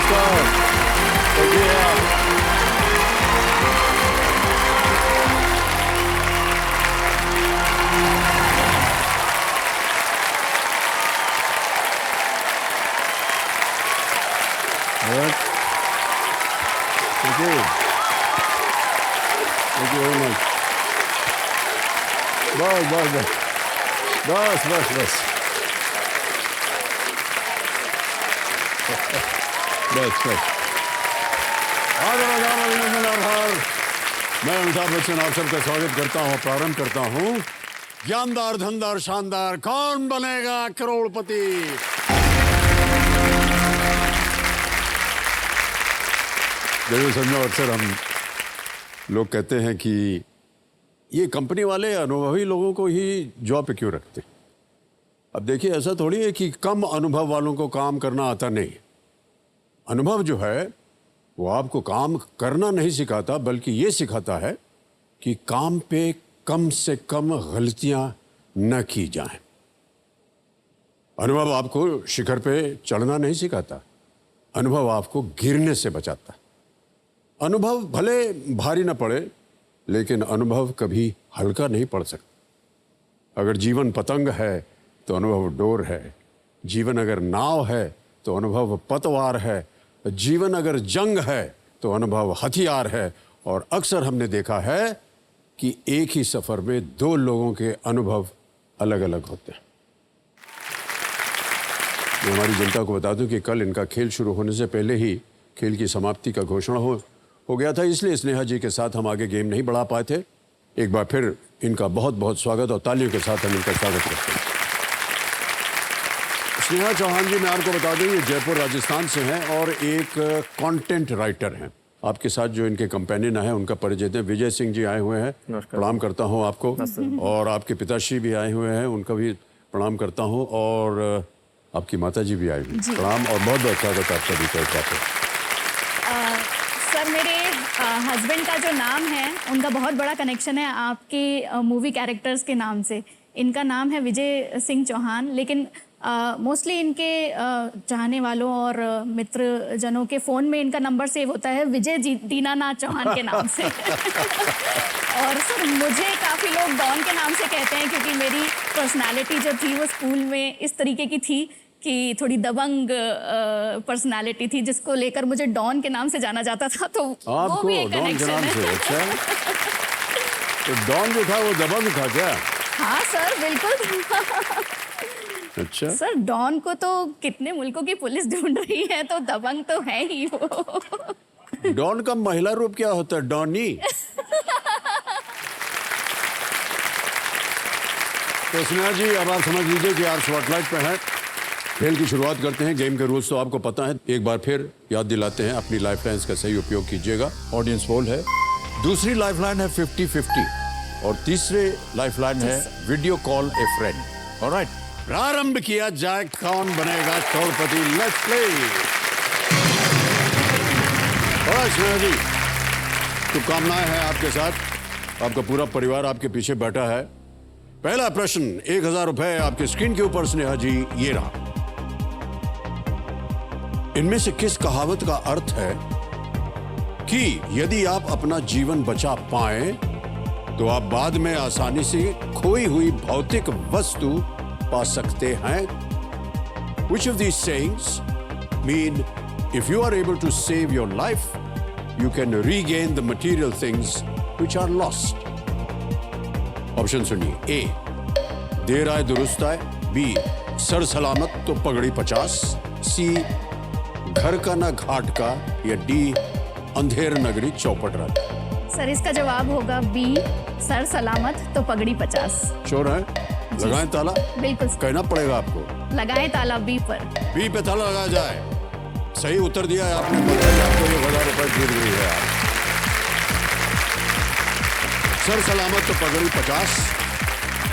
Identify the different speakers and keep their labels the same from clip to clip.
Speaker 1: नमस्कार। कैसे हैं आप? Thank you. Thank you very much. बस। मैं अमिताभ बच्चन आप सबका स्वागत करता हूँ, प्रारंभ करता हूँ। ज्ञानदार, धनदार, शानदार, कौन बनेगा करोड़पति? देखो समझो, अक्सर हम लोग कहते हैं कि ये कंपनी वाले अनुभवी लोगों को ही जॉब पे क्यों रखते हैं। अब देखिए, ऐसा थोड़ी है कि कम अनुभव वालों को काम करना आता नहीं। अनुभव जो है वो आपको काम करना नहीं सिखाता, बल्कि ये सिखाता है कि काम पे कम से कम गलतियां न की जाएं। अनुभव आपको शिखर पे चढ़ना नहीं सिखाता, अनुभव आपको गिरने से बचाता। अनुभव भले भारी न पड़े, लेकिन अनुभव कभी हल्का नहीं पड़ सकता। अगर जीवन पतंग है तो अनुभव डोर है, जीवन अगर नाव है तो अनुभव पतवार है, जीवन अगर जंग है तो अनुभव हथियार है। और अक्सर हमने देखा है कि एक ही सफर में दो लोगों के अनुभव अलग अलग होते हैं। मैं हमारी जनता को बता दूं कि कल इनका खेल शुरू होने से पहले ही खेल की समाप्ति का घोषणा हो गया था, इसलिए स्नेहा जी के साथ हम आगे गेम नहीं बढ़ा पाए थे। एक बार फिर इनका बहुत बहुत स्वागत और तालियों के साथ हम इनका स्वागत करते हैं। स्नेहा चौहान जी, मैं आपको बता दूं, ये जयपुर राजस्थान से हैं और एक कंटेंट राइटर हैं। आपके साथ जो इनके कंपेनियन है उनका परिचय दें। विजय सिंह जी आए हुए हैं, प्रणाम करता हूं आपको। और आपके पिताश्री भी आए हुए हैं, उनका भी प्रणाम करता हूं। और आपकी माता जी भी आई हुई, प्रणाम और बहुत बहुत स्वागत आप सभी का।
Speaker 2: सर, मेरे हस्बैंड का जो नाम है उनका बहुत बड़ा कनेक्शन है आपके मूवी कैरेक्टर्स के नाम से। इनका नाम है विजय सिंह चौहान, लेकिन मोस्टली इनके चाहने वालों और मित्र जनों के फ़ोन में इनका नंबर सेव होता है विजय दीनानाथ चौहान के नाम से। और सर, मुझे काफ़ी लोग डॉन के नाम से कहते हैं, क्योंकि मेरी पर्सनालिटी जो थी वो स्कूल में इस तरीके की थी कि थोड़ी दबंग पर्सनालिटी थी, जिसको लेकर मुझे डॉन के नाम से जाना जाता था। तो वो भी एक कनेक्शन है।
Speaker 1: अच्छा, तो डॉन जो था वो दबंग था क्या?
Speaker 2: हाँ सर, बिल्कुल।
Speaker 1: अच्छा
Speaker 2: सर, डॉन को तो कितने मुल्कों की पुलिस ढूंढ रही है, तो दबंग तो है ही वो।
Speaker 1: डॉन का महिला रूप क्या होता है? डॉनी। तो स्नेहा जी, अब आप समझ लीजिए कि आप स्पॉटलाइट पे हैं। खेल की शुरुआत करते हैं। गेम के रूल्स तो आपको पता है, एक बार फिर याद दिलाते हैं। अपनी लाइफलाइंस का सही उपयोग कीजिएगा। ऑडियंस पोल है, दूसरी लाइफलाइन है 50-50 और तीसरे लाइफलाइन है video call a friend. All right, प्रारंभ किया जाए। कौन बनेगा करोड़पति? Let's play. स्नेहा जी, शुभकामनाएं हैं आपके साथ। आपका पूरा परिवार आपके पीछे बैठा है। पहला प्रश्न, 1000 रुपए आपके स्क्रीन के ऊपर। स्नेहा जी, ये रहा। इनमें से किस कहावत का अर्थ है कि यदि आप अपना जीवन बचा पाएं तो आप बाद में आसानी से खोई हुई भौतिक वस्तु पा सकते हैं? Which of these sayings mean if you are able to save your life, you can regain the material things which are lost? Option सुनिए। ए, देर आए दुरुस्त आए। बी, सर सलामत तो पगड़ी 50। सी, घर का ना घाट का। या डी, अंधेर नगरी चौपट रात।
Speaker 2: सर, इसका जवाब होगा बी, सर सलामत तो पगड़ी 50।
Speaker 1: श्योर है? लगाएं ताला?
Speaker 2: बिल्कुल।
Speaker 1: कहना पड़ेगा आपको।
Speaker 2: लगाएं ताला बी पर।
Speaker 1: बी पे ताला लगाया जाए। सही उत्तर दिया है आपने। आपको 1000 रुपए गिर गई है। सर सलामत तो पगड़ी 50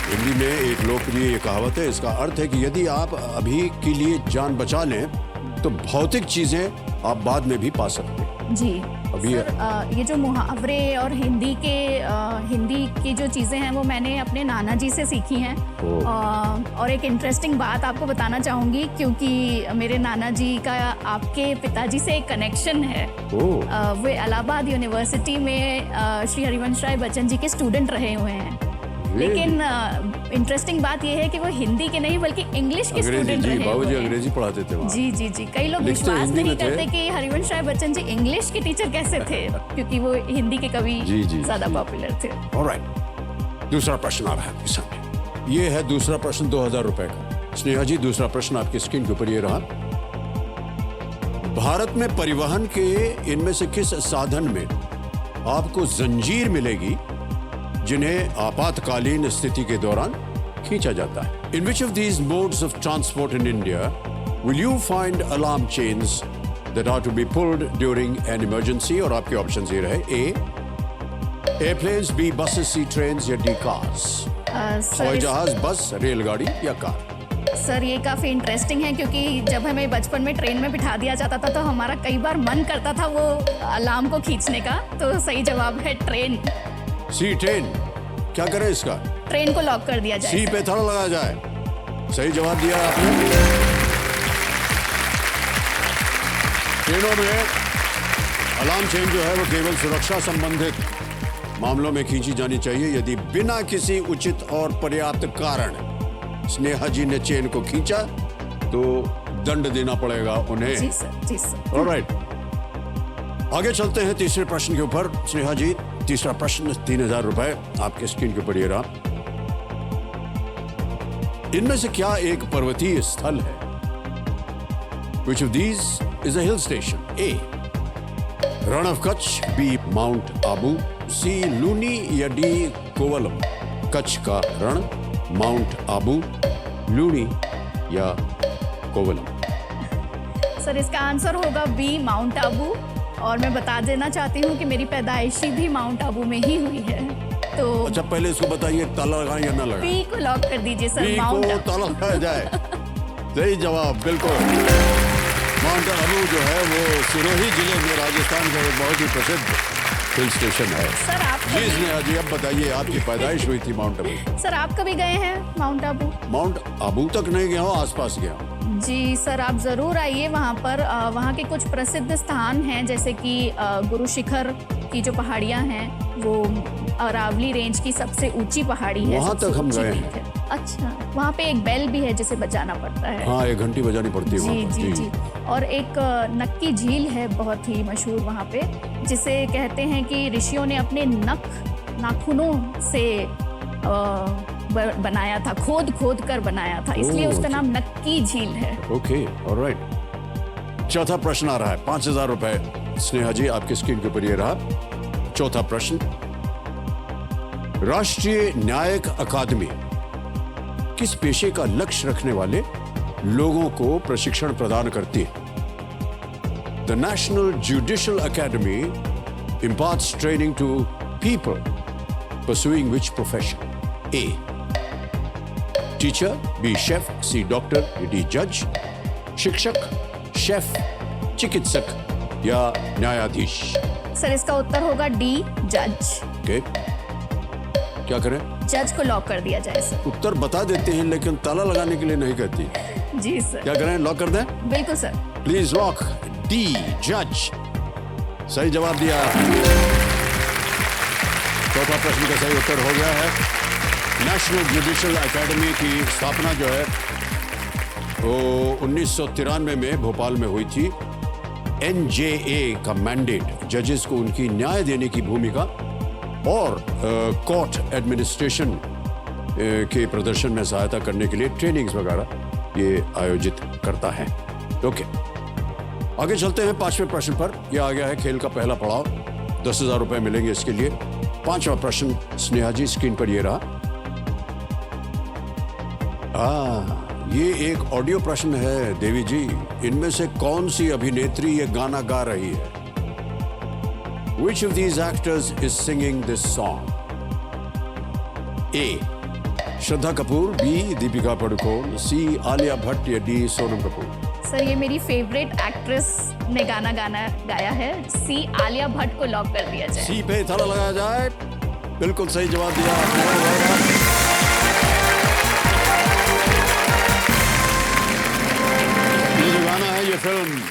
Speaker 1: हिंदी में एक लोकप्रिय कहावत है। इसका अर्थ है कि यदि आप अभी के लिए जान बचा लें तो भौतिक चीजें आप बाद में भी पा सकते हैं।
Speaker 2: जी।
Speaker 1: अभी
Speaker 2: ये जो मुहावरे और हिंदी की जो चीज़ें हैं वो मैंने अपने नाना जी से सीखी हैं। और एक इंटरेस्टिंग बात आपको बताना चाहूँगी, क्योंकि मेरे नाना जी का आपके पिताजी से एक कनेक्शन है। वे इलाहाबाद यूनिवर्सिटी में श्री हरिवंश राय बच्चन जी के स्टूडेंट रहे हुए हैं। लेकिन इंटरेस्टिंग बात यह है कि वो हिंदी के नहीं बल्कि इंग्लिश के स्टूडेंट रहे हुए हैं।
Speaker 1: बाबूजी अंग्रेजी पढ़ाते थे वहाँ।
Speaker 2: जी। कई लोग विश्वास नहीं करते कि हरिवंश राय बच्चन जी इंग्लिश के टीचर कैसे थे, क्योंकि वो हिंदी के कवि ज्यादा पॉपुलर थे।
Speaker 1: ऑलराइट, दूसरा प्रश्न आ रहा है आपके सामने। ये है दूसरा प्रश्न 2000 रुपए का। स्नेहा जी, दूसरा प्रश्न आपकी स्क्रीन के ऊपर ये रहा। भारत में परिवहन के इनमें से किस साधन में आपको जंजीर मिलेगी जिन्हें आपातकालीन स्थिति के दौरान खींचा जाता है? In which of these modes of transport in India will you find alarm chains that are to be pulled during an emergency? और आपके ऑप्शन ये रहे: A airplanes, B buses, C trains, या डी कार्स? हवाई जहाज, बस, रेलगाड़ी या कार?
Speaker 2: सर ये काफ़ी इंटरेस्टिंग है, क्योंकि जब हमें बचपन में ट्रेन में बिठा दिया जाता था तो हमारा कई बार मन करता था वो अलार्म को खींचने का। तो सही जवाब है ट्रेन।
Speaker 1: सी, ट्रेन। क्या करें इसका?
Speaker 2: ट्रेन को लॉक कर दिया जाए।
Speaker 1: सी पे थड़ा लगाया जाए। सही जवाब दिया आपने। ट्रेनों में अलार्म चेन जो है वो केवल सुरक्षा संबंधित मामलों में खींची जानी चाहिए। यदि बिना किसी उचित और पर्याप्त कारण स्नेहा जी ने चेन को खींचा तो दंड देना पड़ेगा उन्हें।
Speaker 2: जी सर।
Speaker 1: ऑलराइट, आगे चलते हैं तीसरे प्रश्न के ऊपर। स्नेहा जी, तीसरा प्रश्न 3000 रुपए आपके स्क्रीन के ऊपर ये रहा। इनमें से क्या एक पर्वतीय स्थल है? Which of these is a hill station? A. Rann of Kutch, B Mount Abu, C Luni, या डी कोवलम? कच्छ का रण, माउंट आबू, लूनी या कोवलम?
Speaker 2: सर इसका आंसर होगा बी माउंट आबू। और मैं बता देना चाहती हूँ कि मेरी पैदाइशी भी माउंट आबू में ही हुई है। तो
Speaker 1: अच्छा, पहले इसको बताइए, ताला लगाएं या ना लगाएं?
Speaker 2: बी को लॉक कर दीजिए सर।
Speaker 1: बी को ताला लगाया जाए। सही जवाब, बिल्कुल। माउंट आबू जो है वो सिरोही जिले में राजस्थान का एक बहुत ही प्रसिद्ध हिल स्टेशन है।
Speaker 2: सर आप
Speaker 1: जी स्नेहा जी, अब बताइए, आपकी पैदाइश हुई थी माउंट आबू।
Speaker 2: सर आप कभी गए हैं माउंट आबू?
Speaker 1: माउंट आबू तक नहीं गया हूँ, आसपास गया हूँ।
Speaker 2: जी सर, आप ज़रूर आइए वहाँ पर। वहाँ के कुछ प्रसिद्ध स्थान हैं, जैसे कि गुरु शिखर की जो पहाड़ियाँ हैं वो अरावली रेंज की सबसे ऊंची पहाड़ी है।
Speaker 1: वहाँ तक हम गए हैं।
Speaker 2: अच्छा, वहाँ पे एक बेल भी है जिसे बजाना पड़ता है।
Speaker 1: हाँ, एक घंटी बजानी पड़ती है।
Speaker 2: जी। और एक नक्की झील है बहुत ही मशहूर वहाँ पे, जिसे कहते हैं कि ऋषियों ने अपने नाखूनों से बनाया था, खोद कर बनाया था, इसलिए उसका नाम नक्की झील है।
Speaker 1: Okay, alright. चौथा प्रश्न आ रहा है, 5000 रुपए। स्नेहा जी, आपके स्क्रीन के ऊपर ये रहा चौथा प्रश्न। राष्ट्रीय न्यायिक अकादमी किस पेशे का लक्ष्य रखने वाले लोगों को प्रशिक्षण प्रदान करती है? The national judicial academy imparts training to people pursuing which profession? A. Teacher, B. Chef, C. Doctor, D. Judge? शिक्षक, शेफ, चिकित्सक या न्यायाधीश?
Speaker 2: सर इसका उत्तर होगा डी, जज।
Speaker 1: ओके, क्या करें?
Speaker 2: जज को लॉक कर दिया जाए सर।
Speaker 1: उत्तर बता देते हैं लेकिन ताला लगाने के लिए नहीं कहती।
Speaker 2: जी सर।
Speaker 1: क्या करें, लॉक कर दें?
Speaker 2: बिल्कुल सर।
Speaker 1: प्लीज लॉक डी, जज। सही जवाब दिया। चौथा प्रश्न का सही उत्तर हो गया है। नेशनल जुडिशियल एकेडमी की स्थापना जो है वो 1993 में भोपाल में हुई थी। NJA का मैंडेट जजेस को उनकी न्याय देने की भूमिका और कोर्ट एडमिनिस्ट्रेशन के प्रदर्शन में सहायता करने के लिए ट्रेनिंग्स वगैरह ये आयोजित करता है। ओके, आगे चलते हैं पांचवें प्रश्न पर। यह आ गया है खेल का पहला पड़ाव। 10,000 रुपए मिलेंगे इसके लिए। पांचवा प्रश्न स्नेहा जी, स्क्रीन पर ये रहा। ये एक ऑडियो प्रश्न है देवी जी। इनमें से कौन सी अभिनेत्री ये गाना गा रही है? Which of these actors is singing this song? A. Shraddha Kapoor, B. Deepika Padukone, C. Alia Bhatt या D. सोनम कपूर?
Speaker 2: सर ये मेरी फेवरेट एक्ट्रेस ने गाना गाया है। सी आलिया भट्ट को लॉक कर दिया जाए।
Speaker 1: सी पे ताला लगाया जाए। बिल्कुल सही जवाब दिया आपने। ये जो गाना है ये फिल्म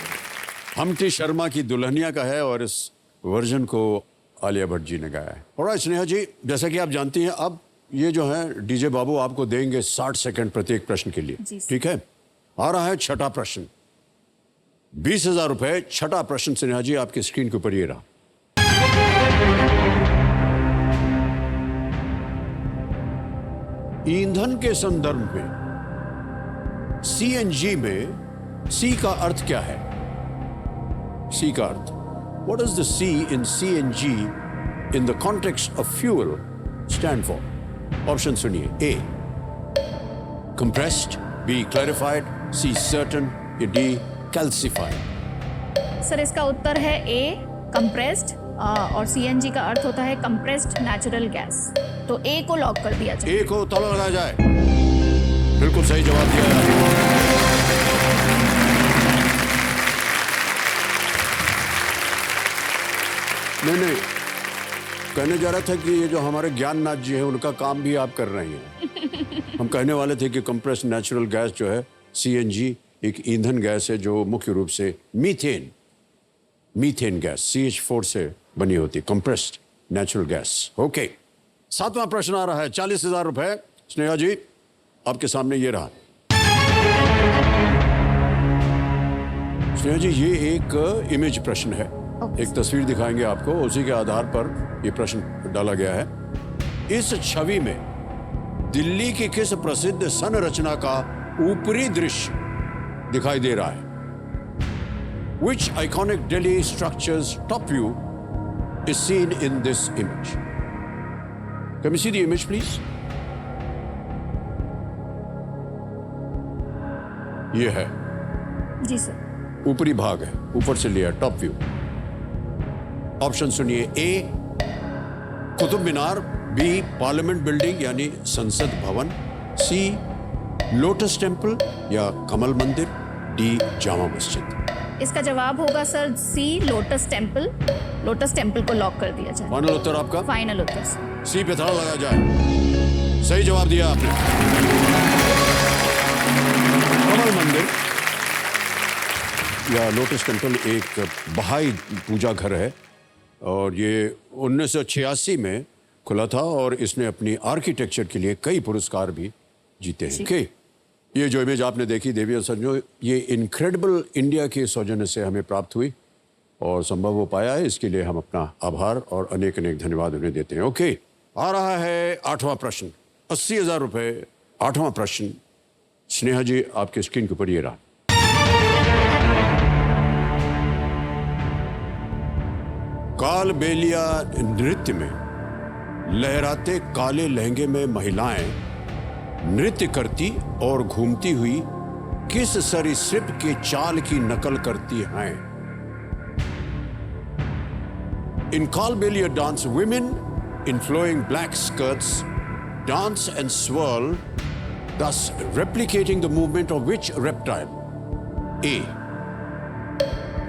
Speaker 1: हम्टी शर्मा की दुल्हनिया का है और इस वर्जन को आलिया भट्ट जी ने गाया है। और स्नेहा जी, जैसा कि आप जानती हैं, अब ये जो है डीजे बाबू आपको देंगे 60 सेकंड प्रत्येक प्रश्न के लिए। ठीक है, आ रहा है छठा प्रश्न, 20,000 रुपए। छठा प्रश्न स्नेहा जी आपकी स्क्रीन के ऊपर ये रहा। ईंधन के संदर्भ में सीएनजी में सी का अर्थ क्या है? सी का अर्थ, what is the C in CNG in the context of fuel stand for? Option सुनिए। A compressed, B clarified, C certain, D calcified.
Speaker 2: Sir इसका उत्तर है ए कंप्रेस्ड, और सीएनजी का अर्थ होता है कंप्रेस्ड नेचुरल गैस। तो ए को लॉक कर दिया जाए।
Speaker 1: ए को ताला लगाया जाए। बिल्कुल सही जवाब दिया है। नहीं, कहने जा रहा था कि ये जो हमारे ज्ञाननाथ जी हैं उनका काम भी आप कर रहे हैं। हम कहने वाले थे कि कंप्रेस्ड नेचुरल गैस जो है सीएनजी एक ईंधन गैस है जो मुख्य रूप से मीथेन गैस CH4 से बनी होती है, कंप्रेस्ड नेचुरल गैस। ओके, सातवां प्रश्न आ रहा है, 40,000 रुपए। स्नेहा जी आपके सामने ये रहा। स्नेहा जी ये एक इमेज प्रश्न है, एक तस्वीर दिखाएंगे आपको, उसी के आधार पर यह प्रश्न डाला गया है। इस छवि में दिल्ली की किस प्रसिद्ध संरचना का ऊपरी दृश्य दिखाई दे रहा है? Which iconic Delhi structure's top view is seen in this image? Can we see the image, please? ये है
Speaker 2: जी सर,
Speaker 1: ऊपरी भाग है, ऊपर से लिया, टॉप व्यू। ऑप्शन सुनिए। ए Qutub Minar, B parliament building यानी संसद भवन, सी लोटस टेम्पल या कमल मंदिर, डी जामा मस्जिद।
Speaker 2: इसका जवाब होगा सर सी लोटस टेम्पल। लोटस टेम्पल को लॉक कर दिया जाए।
Speaker 1: फाइनल उत्तर आपका?
Speaker 2: फाइनल उत्तर सर।
Speaker 1: सी पे ताला लगाया जाए। सही जवाब दिया आपने। कमल मंदिर या लोटस टेम्पल एक बहाई पूजा घर है और ये 1986 में खुला था और इसने अपनी आर्किटेक्चर के लिए कई पुरस्कार भी जीते हैं। okay. ये जो इमेज आपने देखी देवी और सज्जनों, ये इनक्रेडिबल इंडिया के सौजन्य से हमें प्राप्त हुई और संभव हो पाया है। इसके लिए हम अपना आभार और अनेक अनेक धन्यवाद उन्हें देते हैं। ओके, आ रहा है आठवां प्रश्न, 80,000 रुपए। आठवां प्रश्न स्नेहा जी आपके स्क्रीन के ऊपर ये रहा। कालबेलिया नृत्य में लहराते काले लहंगे में महिलाएं नृत्य करती और घूमती हुई किस सरीसृप के चाल की नकल करती हैं? In Kalbelia dance, women in flowing black skirts dance and swirl, thus replicating the movement of which reptile? A.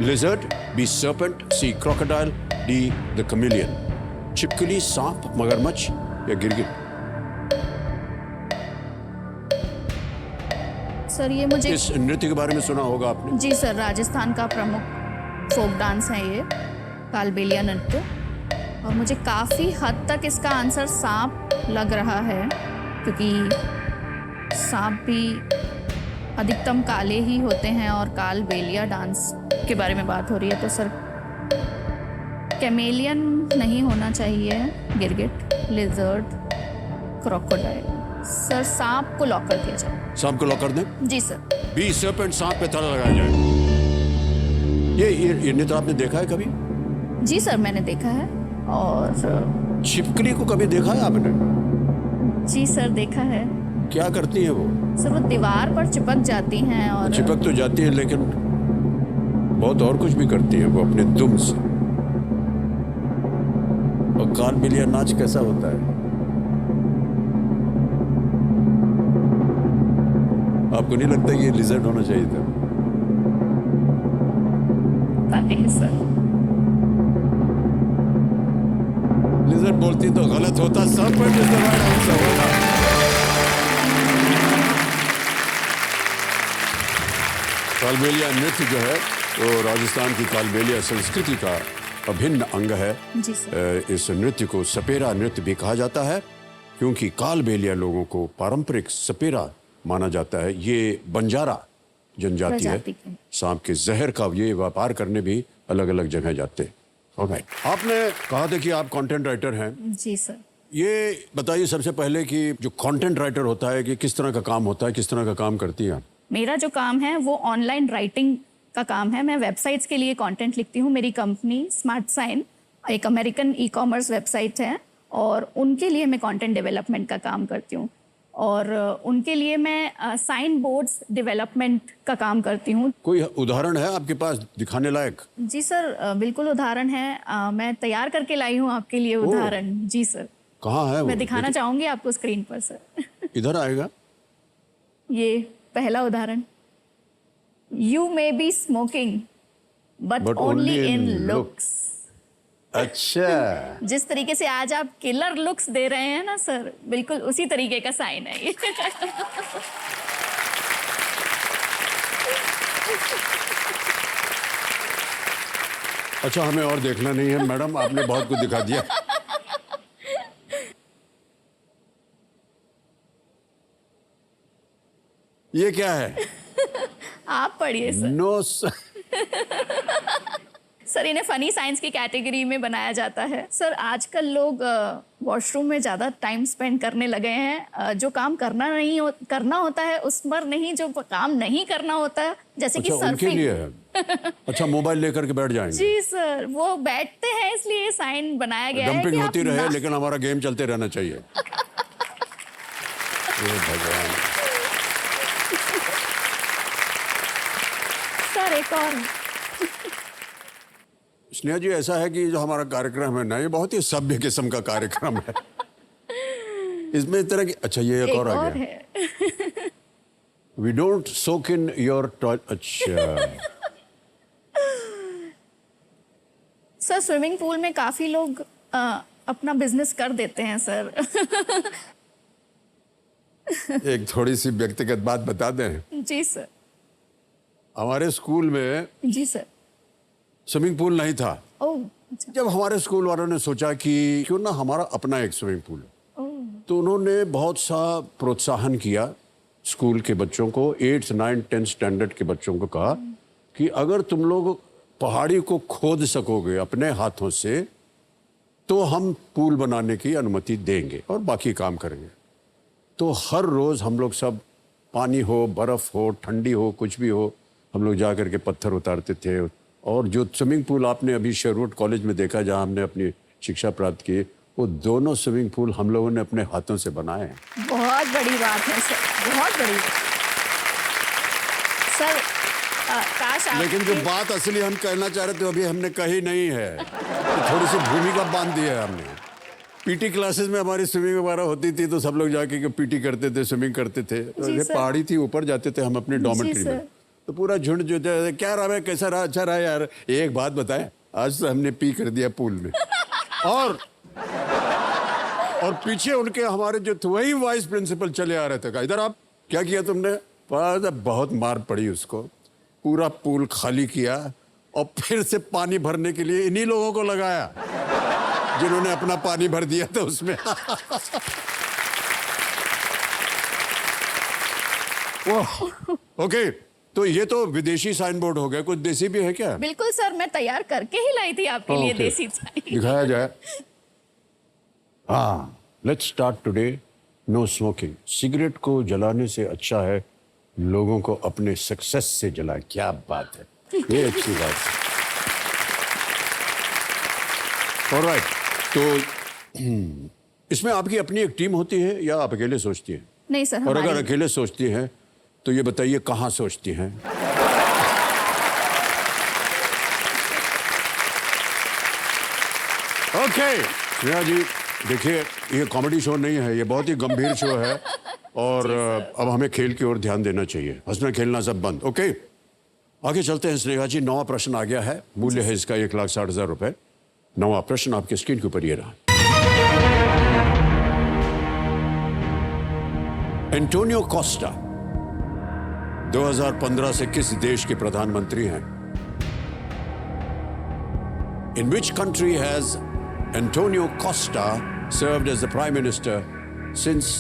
Speaker 1: Lizard, B. Serpent, C. Crocodile, D. The chameleon. छिपकली, सांप, मगरमच्छ या गिरगिट?
Speaker 2: सर ये मुझे
Speaker 1: इस नृत्य के बारे में सुना होगा आपने।
Speaker 2: जी सर, राजस्थान का प्रमुख फोक डांस है ये कालबेलिया नृत्य, और मुझे काफ़ी हद तक इसका आंसर सांप लग रहा है क्योंकि सांप भी अधिकतम काले ही होते हैं और कालबेलिया डांस के बारे में बात हो रही है, तो सर कैमेलियन नहीं होना चाहिए, गिरगिट, लिजर्ड, क्रोकोडाइल। सर सांप को लॉक कर दिया जाए।
Speaker 1: सांप को लॉक कर दें?
Speaker 2: जी सर।
Speaker 1: बी सर्पेंट, सांप पे ताला लगाया जाए। ये नृत्य आपने देखा है कभी?
Speaker 2: जी सर, मैंने देखा है। और
Speaker 1: छिपकली को कभी देखा है आपने?
Speaker 2: जी सर, देखा है।
Speaker 1: क्या करती है वो?
Speaker 2: सर वो दीवार पर चिपक जाती हैं और
Speaker 1: चिपक तो जाती है लेकिन बहुत और कुछ भी करती है वो अपने दुम से। और कालबेलिया नाच कैसा होता है? आपको नहीं लगता ये लिजर्ड होना चाहिए था?
Speaker 2: आते हैं सर।
Speaker 1: लिजर्ड बोलती तो गलत होता, serpent is the right answer होगा। कालबेलिया नृत्य जो है वो राजस्थान की कालबेलिया संस्कृति का अभिन्न अंग है।
Speaker 2: जी सर।
Speaker 1: इस नृत्य को सपेरा नृत्य भी कहा जाता है क्योंकि कालबेलिया लोगों को पारंपरिक सपेरा माना जाता है। ये बंजारा जनजाति है।
Speaker 2: प्रजाति के।
Speaker 1: सांप के जहर का ये व्यापार करने भी अलग अलग जगह जाते हैं। Alright. आपने कहा था कि आप कंटेंट राइटर हैं।
Speaker 2: जी सर।
Speaker 1: ये बताइए सबसे पहले कि जो कंटेंट राइटर होता है कि किस तरह का काम होता है, किस तरह का काम करती हैं आप?
Speaker 2: मेरा जो काम है वो ऑनलाइन राइटिंग का काम है। मैं वेबसाइट्स के लिए कंटेंट लिखती हूँ। मेरी कंपनी स्मार्ट साइन एक अमेरिकन ई कॉमर्स वेबसाइट है और उनके लिए मैं कंटेंट डेवलपमेंट का काम करती हूँ और उनके लिए मैं साइन बोर्ड्स डेवलपमेंट का काम करती हूँ।
Speaker 1: कोई उदाहरण है आपके पास दिखाने लायक?
Speaker 2: जी सर, बिल्कुल उदाहरण है। मैं तैयार करके लाई हूँ आपके लिए उदाहरण। जी सर।
Speaker 1: कहाँ है वो?
Speaker 2: मैं दिखाना चाहूँगी आपको स्क्रीन पर सर।
Speaker 1: इधर आएगा।
Speaker 2: ये पहला उदाहरण। You may be smoking but only in looks.
Speaker 1: अच्छा,
Speaker 2: जिस तरीके से आज आप किलर लुक्स दे रहे हैं ना सर, बिल्कुल उसी तरीके का साइन है ये।
Speaker 1: अच्छा हमें और देखना नहीं है मैडम, आपने बहुत कुछ दिखा दिया। ये क्या है?
Speaker 2: आप पढ़िए सर।
Speaker 1: नो
Speaker 2: सर इन्हें फनी साइंस की कैटेगरी में बनाया जाता है। सर आजकल लोग वॉशरूम में ज़्यादा टाइम स्पेंड करने लगे हैं। जो काम करना होता है उस पर नहीं, जो काम नहीं करना होता है जैसे कि
Speaker 1: अच्छा, उनके
Speaker 2: सर्फिंग।
Speaker 1: लिए है। अच्छा मोबाइल लेकर के बैठ जाएंगे।
Speaker 2: जी सर, वो बैठते हैं इसलिए साइन बनाया गया है
Speaker 1: डंपिंग
Speaker 2: कि
Speaker 1: होती
Speaker 2: आप
Speaker 1: रहे
Speaker 2: ना-
Speaker 1: लेकिन हमारा गेम चलते रहना चाहिए। हे भगवान।
Speaker 2: सर एक और।
Speaker 1: स्नेहा जी ऐसा है कि जो हमारा कार्यक्रम है ना ये बहुत ही सभ्य किस्म का कार्यक्रम है। इसमें इस तरह की अच्छा ये एक और आ गया।
Speaker 2: है।
Speaker 1: We don't soak in your toilet. अच्छा
Speaker 2: सर स्विमिंग पूल में काफी लोग अपना बिजनेस कर देते हैं सर।
Speaker 1: एक थोड़ी सी व्यक्तिगत बात बता दें।
Speaker 2: जी सर।
Speaker 1: हमारे स्कूल में
Speaker 2: जी सर।
Speaker 1: स्विमिंग पूल नहीं था।
Speaker 2: ओह अच्छा।
Speaker 1: जब हमारे स्कूल वालों ने सोचा कि क्यों ना हमारा अपना एक स्विमिंग पूल है,
Speaker 2: ओह
Speaker 1: तो उन्होंने बहुत सा प्रोत्साहन किया स्कूल के बच्चों को। 8th 9th 10th स्टैंडर्ड के बच्चों को कहा कि अगर तुम लोग पहाड़ी को खोद सकोगे अपने हाथों से तो हम पूल बनाने की अनुमति देंगे और बाकी काम करेंगे। तो हर रोज हम लोग सब पानी हो, बर्फ हो, ठंडी हो, कुछ भी हो, हम लोग जा करके पत्थर उतारते थे। और जो स्विमिंग पूल आपने अभी शेरवुड कॉलेज में देखा जहां हमने अपनी शिक्षा प्राप्त की, वो दोनों स्विमिंग पूल हम लोगों ने अपने हाथों से बनाए हैं।
Speaker 2: बहुत बड़ी बात है सर, बहुत बड़ी बात। सर काश आप
Speaker 1: लेकिन जो बात असली हम कहना चाह रहे थे अभी हमने कही नहीं है, तो थोड़ी सी भूमिका बांध दी है हमने। पीटी क्लासेस में हमारी स्विमिंग वगैरह होती थी तो सब लोग जाके पीटी करते थे, स्विमिंग करते थे। तो
Speaker 2: जी
Speaker 1: ये
Speaker 2: सर।
Speaker 1: पहाड़ी थी, ऊपर जाते थे हम अपने डॉर्मेट्री
Speaker 2: सर।
Speaker 1: में, तो पूरा झुंड जो था, क्या रहा है, कैसा रहा, अच्छा रहा यार। एक बात बताएं, आज तो हमने पी कर दिया पूल में। और पीछे उनके हमारे जो थे वही वाइस प्रिंसिपल चले आ रहे थे, कहा इधर आप क्या किया तुमने? बहुत मार पड़ी उसको, पूरा पूल खाली किया और फिर से पानी भरने के लिए इन्हीं लोगों को लगाया जिन्होंने अपना पानी भर दिया था उसमें। ओके, तो ये तो विदेशी साइन बोर्ड हो गया, कुछ देसी भी है क्या?
Speaker 2: बिल्कुल सर, मैं तैयार करके ही लाई थी आपके लिए
Speaker 1: Okay.
Speaker 2: देसी साइन।
Speaker 1: दिखाया जाए। हाँ, let's start today. No smoking. Cigarette को जलाने से अच्छा है लोगों को अपने सक्सेस से जलाए। क्या बात है, ये अच्छी बात है। ऑलराइट, तो इसमें आपकी अपनी एक टीम होती है या आप अकेले सोचती हैं?
Speaker 2: नहीं सर,
Speaker 1: और अगर
Speaker 2: हमारी
Speaker 1: अकेले सोचती हैं तो ये बताइए कहाँ सोचती हैं? ओके स्नेहा जी, देखिए ये कॉमेडी शो नहीं है, ये बहुत ही गंभीर शो है और अब हमें खेल की ओर ध्यान देना चाहिए। हंसना खेलना सब बंद। ओके, आगे चलते हैं स्नेहा जी। 9वां प्रश्न आ गया है, मूल्य है इसका 1,60,000 रुपए। 9वां प्रश्न आपके स्क्रीन के ऊपर ये रहा। एंटोनियो कोस्टा 2015 से किस देश के प्रधानमंत्री हैं? In which country has Antonio Costa served as the Prime Minister since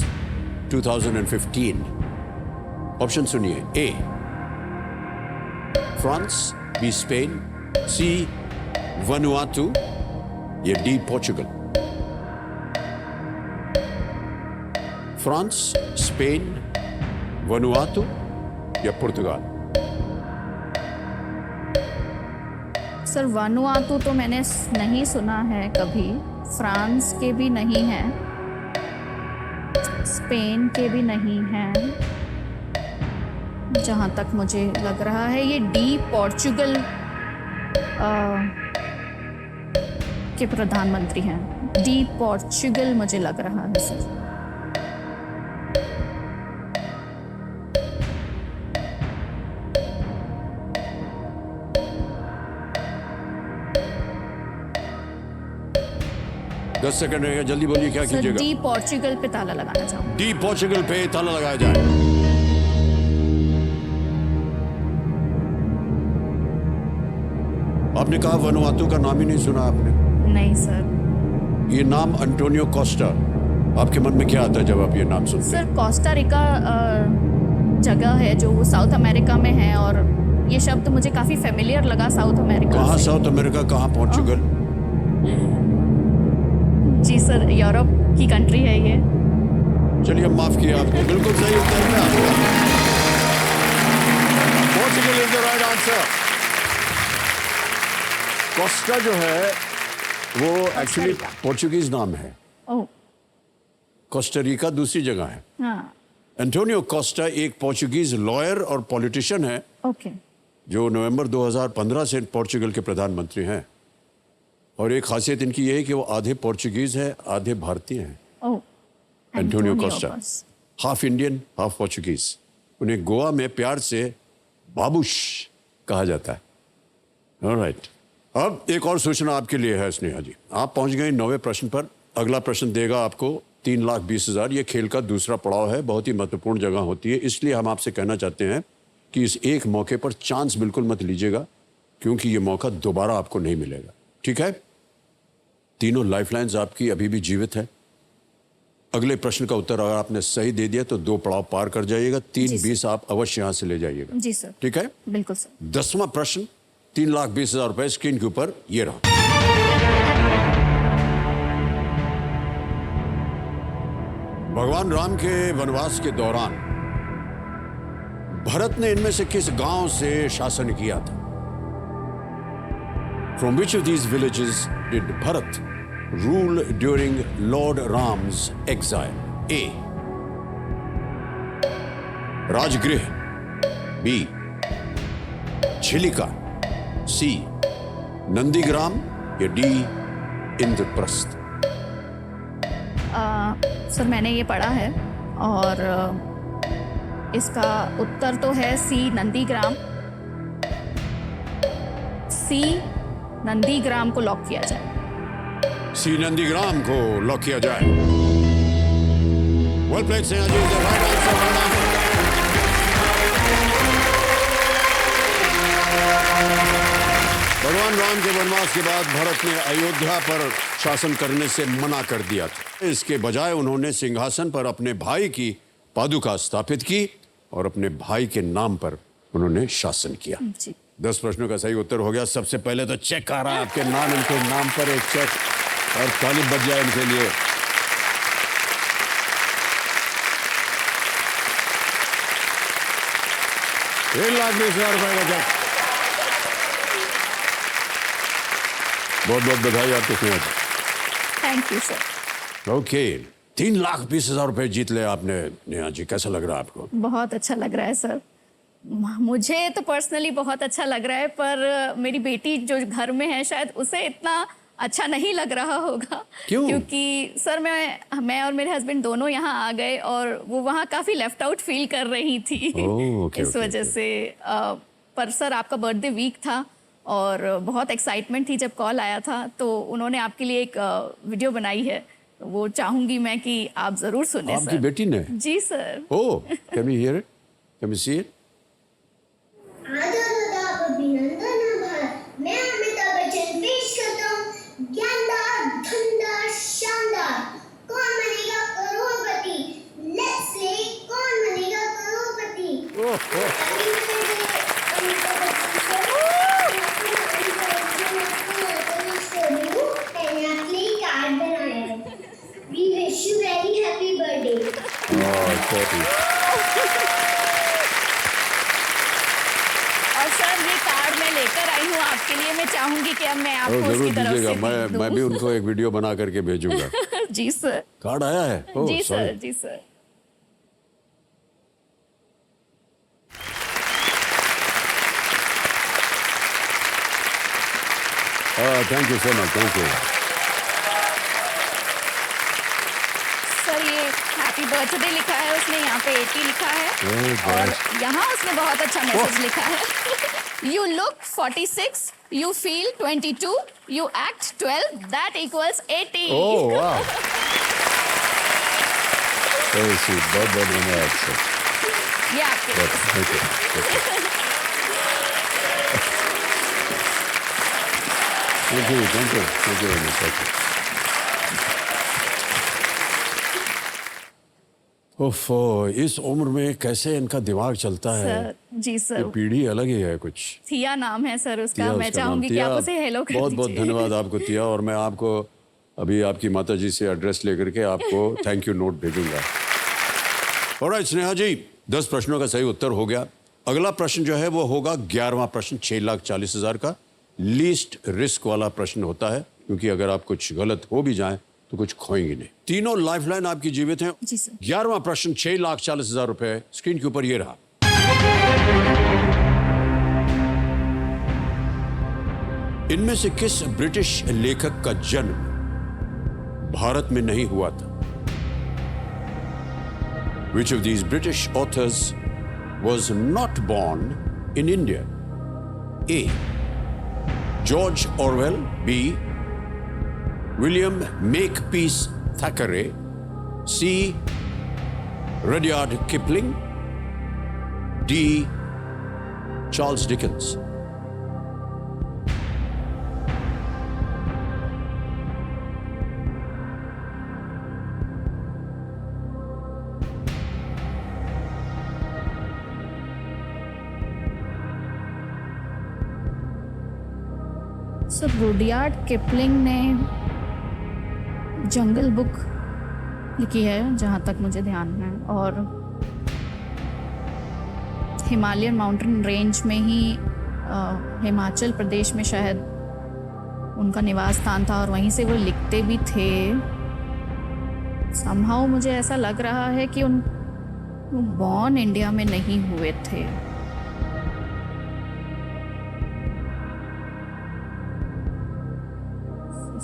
Speaker 1: 2015? Option सुनिए। A. France, B. Spain, C. Vanuatu या D. Portugal. France, Spain, Vanuatu या पुर्तगाल।
Speaker 2: सर वानुआतू तो मैंने नहीं सुना है कभी, फ्रांस के भी नहीं है, स्पेन के भी नहीं है। जहाँ तक मुझे लग रहा है ये डी पोर्चुगल के प्रधानमंत्री हैं। डी पोर्चुगल मुझे लग रहा है सर।
Speaker 1: दस सेकंड रहेगा, जल्दी बोलिए क्या
Speaker 2: सर
Speaker 1: कीजिएगा।
Speaker 2: डी पोर्चुगल पे ताला लगाना चाहूँ।
Speaker 1: डी पोर्चुगल पे ताला लगाया जाए। आपने कहा वनुआतू का नाम ही नहीं सुना आपने।
Speaker 2: नहीं सर।
Speaker 1: ये नाम एंटोनियो कोस्टा, आपके मन में क्या आता है जब आप ये नाम सुनते हैं?
Speaker 2: सर कोस्टा रिका जगह है जो वो साउथ अमेरिका में है, और ये शब्द मुझे काफी फेमिलियर लगा साउथ अमेरिका
Speaker 1: कहाँ
Speaker 2: से।
Speaker 1: साउथ अमेरिका, कहाँ पोर्चुगल?
Speaker 2: जी सर, यूरोप की कंट्री है ये।
Speaker 1: चलिए माफ किया आपको, बिल्कुल सही उत्तर है आपका। Portugal is the right answer. Costa जो है वो एक्चुअली पोर्चुगीज नाम है।
Speaker 2: ओह
Speaker 1: कोस्टा रिका दूसरी जगह है।
Speaker 2: हाँ,
Speaker 1: एंटोनियो कोस्टा एक पोर्चुगीज लॉयर और पॉलिटिशियन है
Speaker 2: ओके।
Speaker 1: जो नवंबर 2015 से पोर्चुगल के प्रधानमंत्री हैं। और एक खासियत इनकी यह है कि वो आधे पोर्चुगीज हैं, आधे भारतीय हैं।
Speaker 2: Oh,
Speaker 1: Antonio Costa half Indian half Portuguese. उन्हें गोवा में प्यार से बाबूश कहा जाता है। ऑलराइट, अब एक और सूचना आपके लिए है स्नेहा जी। आप पहुंच गए 9वें प्रश्न पर। अगला प्रश्न देगा आपको 3,20,000। ये खेल का दूसरा पड़ाव है, बहुत ही महत्वपूर्ण जगह होती है। इसलिए हम आपसे कहना चाहते हैं कि इस एक मौके पर चांस बिल्कुल मत लीजिएगा, क्योंकि ये मौका दोबारा आपको नहीं मिलेगा। ठीक है? तीनों लाइफलाइंस आपकी अभी भी जीवित है। अगले प्रश्न का उत्तर अगर आपने सही दे दिया तो 2 पड़ाव पार कर जाइएगा। 3,20,000 आप अवश्य यहां से ले जाइएगा।
Speaker 2: जी सर।
Speaker 1: ठीक है?
Speaker 2: बिल्कुल सर।
Speaker 1: 10वां प्रश्न 3,20,000 रुपए स्क्रीन के ऊपर ये रहा। भगवान राम के वनवास के दौरान भरत ने इनमें से किस गांव से शासन किया था? From which of these villages did Bharat rule during Lord Ram's exile? A. Rajgriha, B. छिलिका, C. Nandigram या D. इंद्रप्रस्थ।
Speaker 2: सर मैंने ये पढ़ा है और इसका उत्तर तो है सी नंदीग्राम। सी नंदीग्राम को लॉक किया जाए।
Speaker 1: सी नंदीग्राम को लॉक किया जाए। Well played Sneha ji, the right answer. भगवान राम के वनवास के बाद भरत ने अयोध्या पर शासन करने से मना कर दिया था। इसके बजाय उन्होंने सिंहासन पर अपने भाई की पादुका स्थापित की और अपने भाई के नाम पर उन्होंने शासन किया।
Speaker 2: जी।
Speaker 1: 10 प्रश्नों का सही उत्तर हो गया। सबसे पहले तो चेक आ रहा है आपके नाम, इनके नाम पर एक चेक, और ताली बज जाए इनके लिए। ₹1,20,000 का चेक। बहुत बहुत बधाई आपको Sneha ji.
Speaker 2: Thank you sir.
Speaker 1: Okay, 3,20,000 रुपए जीत ले आपने नेहा जी। कैसा लग रहा है आपको?
Speaker 2: बहुत अच्छा लग रहा है सर। मुझे तो पर्सनली बहुत अच्छा लग रहा है, पर मेरी बेटी जो घर में है शायद उसे इतना अच्छा नहीं लग रहा होगा।
Speaker 1: क्यों?
Speaker 2: क्योंकि सर मैं और मेरे हस्बैंड दोनों यहाँ आ गए और वो वहाँ काफ़ी लेफ्ट आउट फील कर रही थी।
Speaker 1: ओह, ओके,
Speaker 2: इस
Speaker 1: ओके,
Speaker 2: वजह
Speaker 1: ओके।
Speaker 2: से पर सर आपका बर्थडे वीक था और बहुत एक्साइटमेंट थी जब कॉल आया था, तो उन्होंने आपके लिए एक वीडियो बनाई है, वो चाहूंगी मैं कि आप जरूर सुने।
Speaker 1: आपकी
Speaker 2: सर
Speaker 1: बेटी ने?
Speaker 2: जी sir.
Speaker 1: Oh, can we hear it? Can we see it?
Speaker 3: आदाब अभिनंदन आभार। मैं अमिताभ बच्चन पेश करता हूँ ज्ञानदार धनदार शानदार कौन बनेगा करोड़पति। लेट्स से कौन बनेगा करोड़पति। मैंने आपके लिए कार्ड बनाया है। We wish you very happy birthday.
Speaker 2: और सर ये कार्ड मैं लेकर आई हूँ आपके लिए, मैं चाहूंगी कि अब मैं आपको
Speaker 1: जरूर
Speaker 2: उसकी तरफ
Speaker 1: दीजिएगा,
Speaker 2: से
Speaker 1: मैं भी उनको एक वीडियो बना करके भेजूंगा।
Speaker 2: जी सर।
Speaker 1: कार्ड आया है? ओह,
Speaker 2: जी
Speaker 1: sorry.
Speaker 2: सर, जी sir.
Speaker 1: Thank you so much, thank you.
Speaker 2: Sir ये हैप्पी बर्थडे लिखा है उसने, यहाँ पे 80 लिखा है
Speaker 1: Oh,
Speaker 2: और
Speaker 1: gosh.
Speaker 2: यहाँ उसने बहुत अच्छा मैसेज लिखा है। You look 46, you feel 22, you act 12, that equals 80।
Speaker 1: ओह वाह, वेरी स्वीट, बहुत बहुत धन्यवाद सर।
Speaker 2: ये आपके
Speaker 1: thank you, thank you, thank you, thank you very much, thank you. ओफो, इस उम्र में कैसे इनका दिमाग चलता है?
Speaker 2: सर। जी
Speaker 1: ये
Speaker 2: सर।
Speaker 1: पीढ़ी अलग ही है कुछ।
Speaker 2: थिया नाम है सर उसका,
Speaker 1: तिया
Speaker 2: मैं
Speaker 1: उसका नाम।
Speaker 2: चाहूंगी कि
Speaker 1: तिया,
Speaker 2: आप उसे हेलो कर
Speaker 1: बहुत बहुत
Speaker 2: दीजिए।
Speaker 1: धन्यवाद आपको तिया, और मैं आपको अभी आपकी माताजी से एड्रेस लेकर के आपको थैंक यू नोट भेजूंगा। ऑलराइट स्नेहा जी, 10 प्रश्नों का सही उत्तर हो गया। अगला प्रश्न जो है वो होगा 11वां प्रश्न, 6,40,000 का लीस्ट रिस्क वाला प्रश्न होता है, क्योंकि अगर आप कुछ गलत हो भी जाएं तो कुछ खोएंगे नहीं। तीनों लाइफलाइन आपकी जीवित हैं।
Speaker 2: जी सर।
Speaker 1: 11वां प्रश्न, 6,40,000 रुपए स्क्रीन के ऊपर ये रहा। इनमें से किस ब्रिटिश लेखक का जन्म भारत में नहीं हुआ था? Which of these British authors was not born in India? A. George Orwell. B. William Makepeace Thackeray. C. Rudyard Kipling. D. Charles Dickens.
Speaker 2: Sir Rudyard Kipling ने जंगल बुक लिखी है जहाँ तक मुझे ध्यान है, और हिमालयन माउंटेन रेंज में ही हिमाचल प्रदेश में शायद उनका निवास स्थान था और वहीं से वो लिखते भी थे। समहाउ मुझे ऐसा लग रहा है कि वो बॉर्न इंडिया में नहीं हुए थे।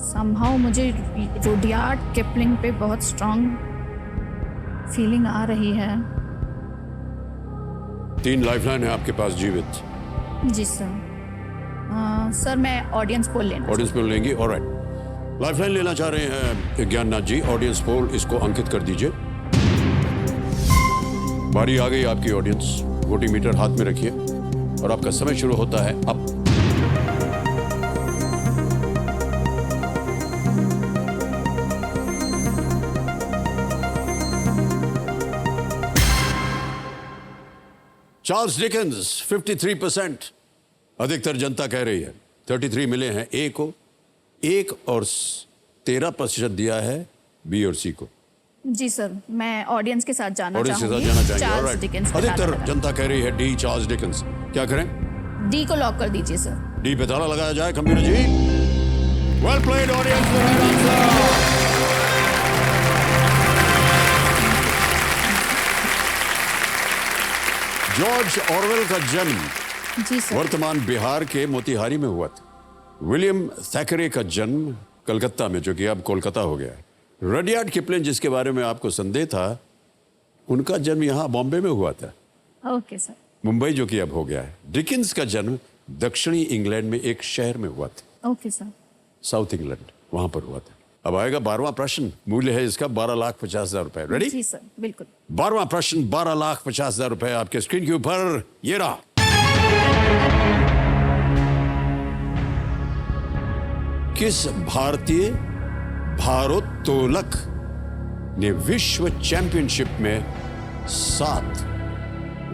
Speaker 2: समहाउ मुझे रुडयार्ड किपलिंग पे बहुत स्ट्रांग फीलिंग आ रही है।
Speaker 1: 3 लाइफलाइन है आपके पास जीवित।
Speaker 2: जी सर। सर मैं ऑडियंस पोल लेना
Speaker 1: ऑडियंस पोल लेंगी? ऑलराइट, लाइफलाइन लेना चाह रहे हैं ज्ञाननाथ जी। ऑडियंस पोल, इसको अंकित कर दीजिए। बारी आ गई आपकी ऑडियंस, वोटिंग मीटर हाथ में रखिए और आपका समय शुरू होता है अब। चार्ल्स डिकेंस 53%, अधिकतर जनता कह रही है। 33 मिले हैं ए को, 1 और 13% दिया है बी और सी को।
Speaker 2: जी सर, मैं ऑडियंस के साथ जाना
Speaker 1: ऑडियंस के साथ
Speaker 2: चाहूंगी।
Speaker 1: जाना चाहेंगे।
Speaker 2: चार्ल्स
Speaker 1: ऑलराइट,
Speaker 2: डिकेंस पे
Speaker 1: अधिकतर
Speaker 2: ताला
Speaker 1: जनता कह रही है डी चार्ल्स डिकेंस। क्या करें?
Speaker 2: डी को लॉक कर दीजिए सर।
Speaker 1: डी पे ताला लगाया जाए। Computer ji, well played audience, right answer. George Orwell का जन्म
Speaker 2: जी सर।
Speaker 1: वर्तमान बिहार के मोतिहारी में हुआ था। विलियम थैकरे का जन्म कलकत्ता में, जो कि अब कोलकाता हो गया है। रडियार्ड किपलिंग, जिसके बारे में आपको संदेह था, उनका जन्म यहाँ बॉम्बे में हुआ था।
Speaker 2: Okay sir.
Speaker 1: मुंबई जो कि अब हो गया है। डिकिंस का जन्म दक्षिणी इंग्लैंड में एक शहर में हुआ था,
Speaker 2: ओके सर।
Speaker 1: साउथ इंग्लैंड, वहां पर हुआ था। अब आएगा 12वां प्रश्न, मूल्य है इसका 12,50,000 रुपए। रेडी?
Speaker 2: जी सर, बिल्कुल।
Speaker 1: 12वां प्रश्न, 12,50,000 रुपए आपके स्क्रीन के ऊपर, ये रहा। किस भारतीय भारोत्तोलक ने विश्व चैंपियनशिप में 7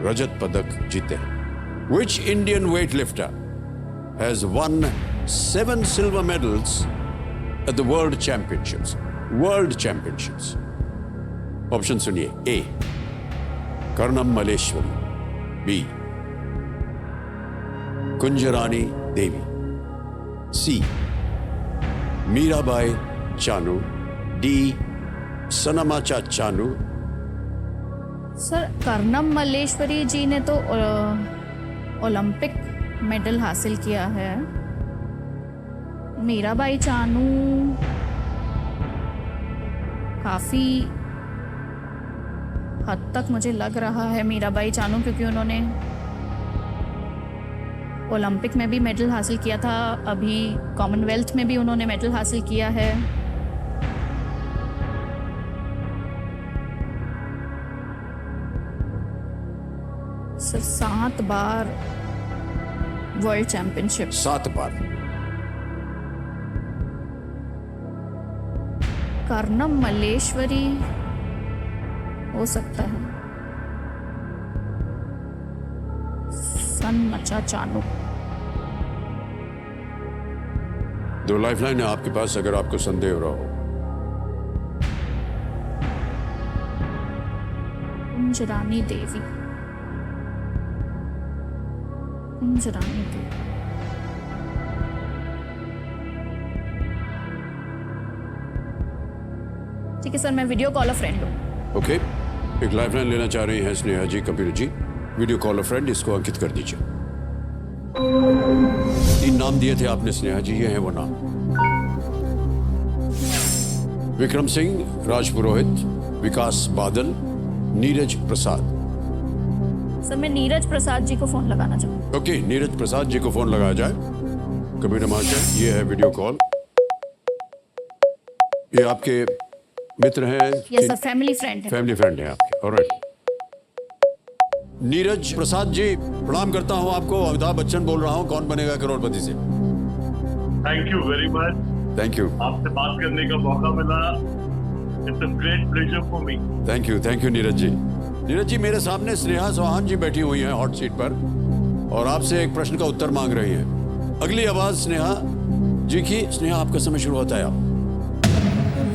Speaker 1: रजत पदक जीते हैं? Which Indian weightlifter has won 7 silver medals at the World Championships? World Championships. Option सुनिए। A. Karnam Malleswari, B. Kunjarani Devi, C. Mirabai Chanu, D. Sanamacha Chanu.
Speaker 2: Sir Karnam Malleswari ji ने तो ओलंपिक मेडल हासिल किया है। मीराबाई चानू काफ़ी हद तक मुझे लग रहा है मीराबाई चानू, क्योंकि उन्होंने ओलंपिक में भी मेडल हासिल किया था, अभी कॉमनवेल्थ में भी उन्होंने मेडल हासिल किया है। सर 7 बार वर्ल्ड चैंपियनशिप।
Speaker 1: 7 बार।
Speaker 2: कर्णम मल्लेश्वरी हो सकता है। सनमचा चानू।
Speaker 1: 2 लाइफलाइन है आपके पास अगर आपको संदेह हो रहा हो।
Speaker 2: कुंजरानी देवी। कुंजरानी देवी। ठीक है सर, मैं वीडियो कॉल अ फ्रेंड हूँ।
Speaker 1: ओके, एक लाइफलाइन लेना चाह रही हैं स्नेहा जी, कपिल जी। वीडियो कॉल अ फ्रेंड, इसको अंकित कर दीजिए। 3 नाम दिए थे आपने स्नेहा जी, ये हैं वो नाम। विक्रम सिंह, राज पुरोहित, विकास बादल, नीरज प्रसाद।
Speaker 2: सर मैं नीरज प्रसाद जी को फोन लगाना चाहूँ।
Speaker 1: ओके, नीरज प्रसाद जी को फोन लगाया जाए। कंप्यूटर मास्टर, ये है वीडियो कॉल। ये आपके मित्र हैं?
Speaker 2: यस सर, फैमिली फ्रेंड है।
Speaker 1: फैमिली फ्रेंड है आपके। ऑलराइट। नीरज प्रसाद जी, प्रणाम करता हूं आपको। अमिताभ बच्चन बोल रहा हूं, कौन बनेगा करोड़पति से।
Speaker 4: Thank you very much.
Speaker 1: Thank you.
Speaker 4: आपसे बात करने का मौका मिला। It's a great pleasure for me.
Speaker 1: Thank you Neeraj ji. Neeraj ji, मेरे सामने स्नेहा चौहान जी बैठी हुई हैं हॉट सीट पर और आपसे एक प्रश्न का उत्तर मांग रही हैं। अगली आवाज स्नेहा जी की। स्नेहा, आपका समय शुरू होता है। आप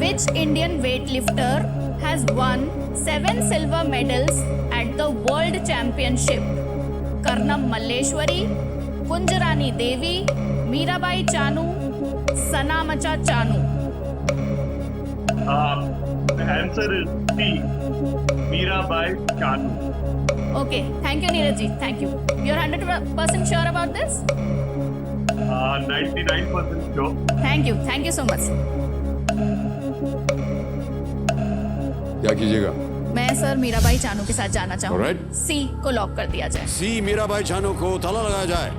Speaker 2: Which Indian weightlifter has won 7 silver medals at the World Championship? Karnam Malleswari, Kunjarani Devi, Mirabai Chanu, Sanamacha Chanu.
Speaker 4: Answer is C, Mirabai Chanu.
Speaker 2: Okay, thank you Neeraj ji, thank you. You're 100% sure about this?
Speaker 4: 99% sure.
Speaker 2: Thank you so much.
Speaker 1: क्या कीजिएगा?
Speaker 2: मैं सर मीराबाई चानू के साथ जाना चाहूँगी।
Speaker 1: Alright.
Speaker 2: सी को लॉक कर दिया जाए।
Speaker 1: सी, मीराबाई चानू को ताला लगाया जाए।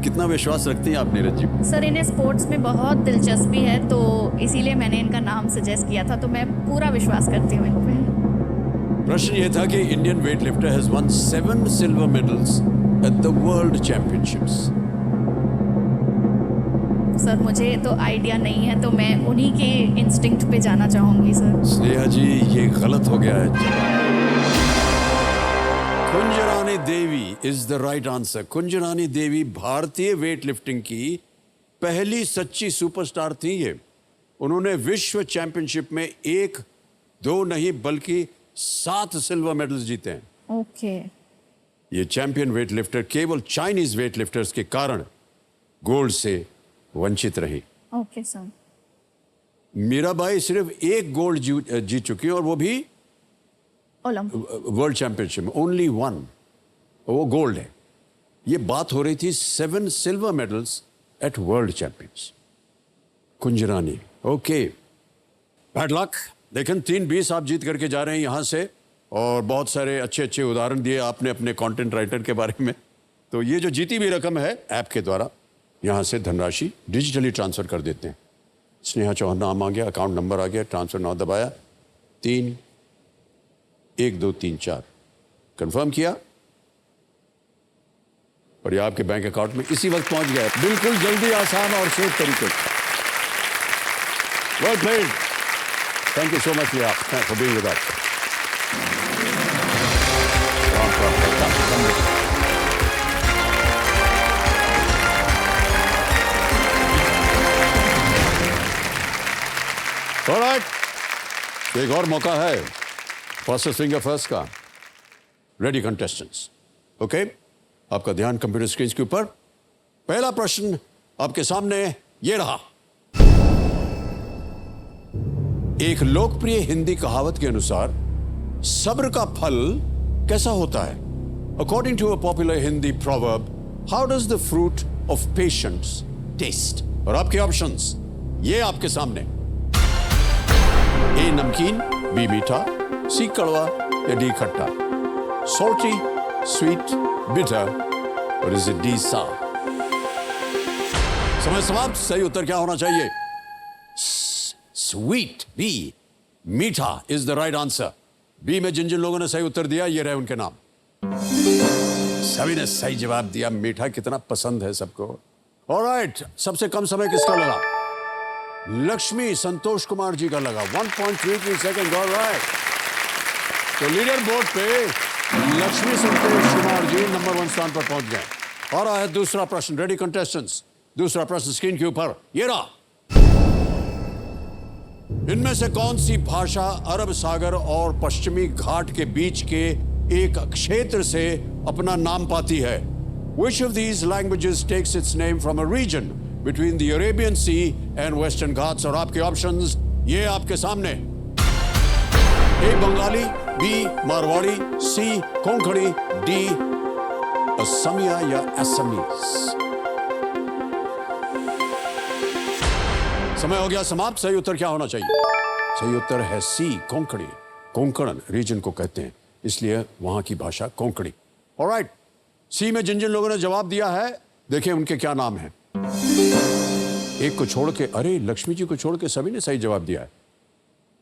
Speaker 1: कितना विश्वास रखती हैं आप नीरज जी?
Speaker 2: सर इन्हें स्पोर्ट्स में बहुत दिलचस्पी है, तो इसीलिए मैंने इनका नाम सजेस्ट किया था, तो मैं पूरा विश्वास करती हूँ इन पे।
Speaker 1: प्रश्न ये था कि Indian weightlifter has one 7 silver medals at the world championships.
Speaker 2: Sir मुझे तो आइडिया नहीं है, तो मैं उन्हीं के इंस्टिंक्ट पे जाना चाहूंगी सर।
Speaker 1: स्नेहा जी, ये गलत हो गया है। Kunjarani Devi is the right answer. Kunjarani Devi भारतीय वेटलिफ्टिंग की पहली सच्ची सुपरस्टार थी। ये उन्होंने विश्व चैंपियनशिप में 1, 2 नहीं बल्कि 7 सिल्वर मेडल्स जीते हैं।
Speaker 2: ओके।
Speaker 1: ये चैंपियन वेटलिफ्टर केवल चाइनीज वेटलिफ्टर्स के कारण गोल्ड से वंचित रही।
Speaker 2: Okay sir.
Speaker 1: मीराबाई सिर्फ 1 गोल्ड जीत चुकी है, और वो भी
Speaker 2: ओलंपिक
Speaker 1: वर्ल्ड चैंपियनशिप में ओनली 1, वो गोल्ड है। ये बात हो रही थी 7 silver medals at world champions. Kunjarani. Okay, bad luck. लेकिन 320 आप जीत करके जा रहे हैं यहाँ से, और बहुत सारे अच्छे अच्छे उदाहरण दिए आपने अपने कंटेंट राइटर के बारे में। तो ये जो जीती हुई रकम है ऐप के द्वारा, यहाँ से धनराशि डिजिटली ट्रांसफर कर देते हैं। स्नेहा चौहान नाम आ गया, अकाउंट नंबर आ गया, ट्रांसफर नाउ दबाया, 31234 कंफर्म किया, और ये आपके बैंक अकाउंट में इसी वक्त पहुंच गया। बिल्कुल जल्दी, आसान और सेफ तरीके से। Well played, thank you so much for being with us. Alright, एक और मौका है फर्स्ट फिंगर फर्स्ट का। Ready contestants, okay? आपका ध्यान कंप्यूटर स्क्रीन के ऊपर। पहला प्रश्न आपके सामने ये रहा। एक लोकप्रिय हिंदी कहावत के अनुसार सब्र का फल कैसा होता है? According to a popular Hindi proverb, how does the fruit of patience taste? और आपके ऑप्शंस ये आपके सामने। ए नमकीन, बी मीठा, सी कड़वा या डी खट्टा? सॉल्टी, स्वीट, बिटर, और इज इट डी सार? समय समाप्त। सही उत्तर क्या होना चाहिए? स्वीट, बी, मीठा is the right answer. B में जिन जिन लोगों ने सही उत्तर दिया ये रहे उनके नाम। सभी ने सही जवाब दिया। मीठा कितना पसंद है सबको। ऑलराइट, सबसे कम समय किसका लगा? लक्ष्मी संतोष कुमार जी का लगा, 1.33 सेकंड। ऑलराइट, तो लीडर बोर्ड पे लक्ष्मी संतोष कुमार जी नंबर 1 स्थान पर पहुंच गए। और है दूसरा प्रश्न। रेडी कंटेस्टेंट्स, दूसरा प्रश्न स्क्रीन के ऊपर ये रहा। इनमें से कौन सी भाषा अरब सागर और पश्चिमी घाट के बीच के एक क्षेत्र से अपना नाम पाती है? Which of these languages takes its name from a region between the Arabian Sea and Western Ghats? और आपके ऑप्शंस ये आपके सामने। ए बंगाली, बी मारवाड़ी, सी कोंकणी, डी असमिया या असमीज? समय हो गया समाप्त। सही उत्तर क्या होना चाहिए? सही उत्तर है सी कोंकणी। कोंकण रीजन को कहते हैं, इसलिए वहां की भाषा कोंकणी। ऑलराइट, सी में जिन जिन लोगों ने जवाब दिया है देखिए उनके क्या नाम हैं। एक को छोड़ के, अरे लक्ष्मी जी को छोड़ के सभी ने सही जवाब दिया है।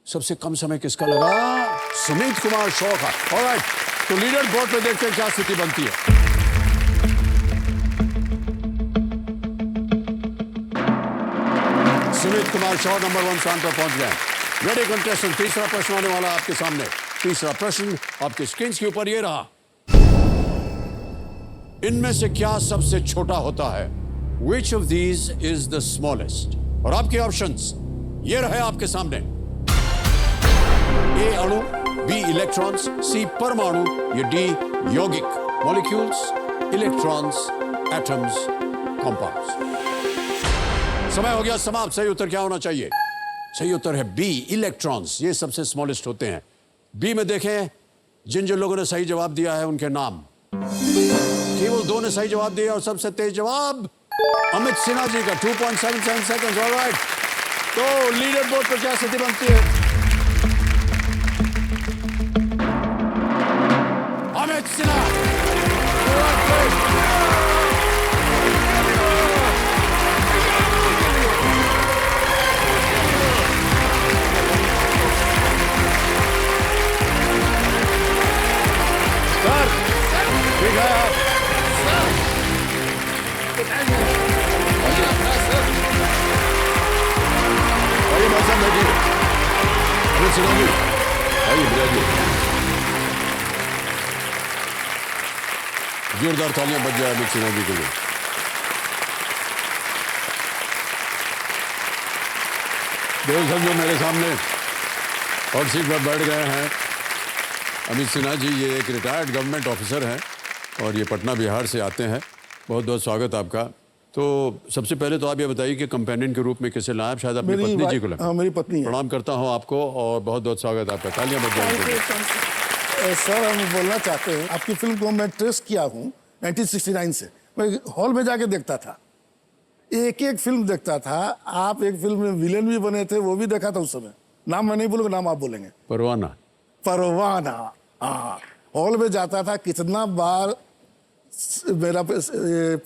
Speaker 1: सबसे कम समय किसका लगा? सुमित कुमार शॉ का। ऑलराइट, तो लीडर बोर्ड पे देखते हैं क्या स्थिति बनती है। सुमित कुमार शॉ नंबर 1 स्थान पर पहुंच गए। रेडी कंटेस्टेंट, तीसरा प्रश्न आने वाला आपके सामने। तीसरा प्रश्न आपके स्क्रीन के ऊपर ये रहा। इनमें से क्या सबसे छोटा होता है? Which of these is the smallest? और आपके ऑप्शंस ये रहे आपके सामने। ए अणु, बी इलेक्ट्रॉन्स, सी परमाणु या डी यौगिक? Molecules, electrons, atoms, compounds? समय हो गया समाप्त। सही उत्तर क्या होना चाहिए? सही उत्तर है बी इलेक्ट्रॉन्स। ये सबसे स्मॉलेस्ट होते हैं। बी में देखें जिन जिन लोगों ने सही जवाब दिया है उनके नाम। केवल 2 ने सही जवाब दिया और सबसे तेज जवाब अमित सिन्हा जी का, 2.77 सेकंड्स। ऑलराइट, तो लीडर बोर्ड पर क्या स्थिति बनती है? अमित सिन्हा ठीक है आप। आइए भाई साहब बैठिए। अमित सिन्हा जी आइए, बैठिए। जोरदार तालियां बज जाए अमित सिन्हा जी के लिए। दोस्तों जो मेरे सामने हॉट सीट पर बैठ गए हैं, अमित सिन्हा जी ये एक रिटायर्ड गवर्नमेंट ऑफिसर हैं और ये पटना बिहार से आते हैं। बहुत बहुत स्वागत आपका। तो सबसे पहले तो आप ये बताइए कि कंपेनियन के रूप में किसे लाया? शायद अपनी पत्नी जी को लाया।
Speaker 5: हाँ, मेरी पत्नी है।
Speaker 1: प्रणाम करता हूँ आपको और बहुत बहुत स्वागत आपका। तालियां बज जाएंगी।
Speaker 5: सर हम बोलना चाहते हैं, आपकी फिल्म को मैं ट्रेस किया हूँ 1969 से। मैं हॉल में जाके देखता था, एक एक फिल्म देखता था। आप एक फिल्म में विलेन भी बने थे, वो भी देखा था उस समय। नाम मैं नहीं बोलूंगा, नाम आप बोलेंगे।
Speaker 1: परवाना।
Speaker 5: परवाना। हाँ, हॉल में जाता था, कितना बार मेरा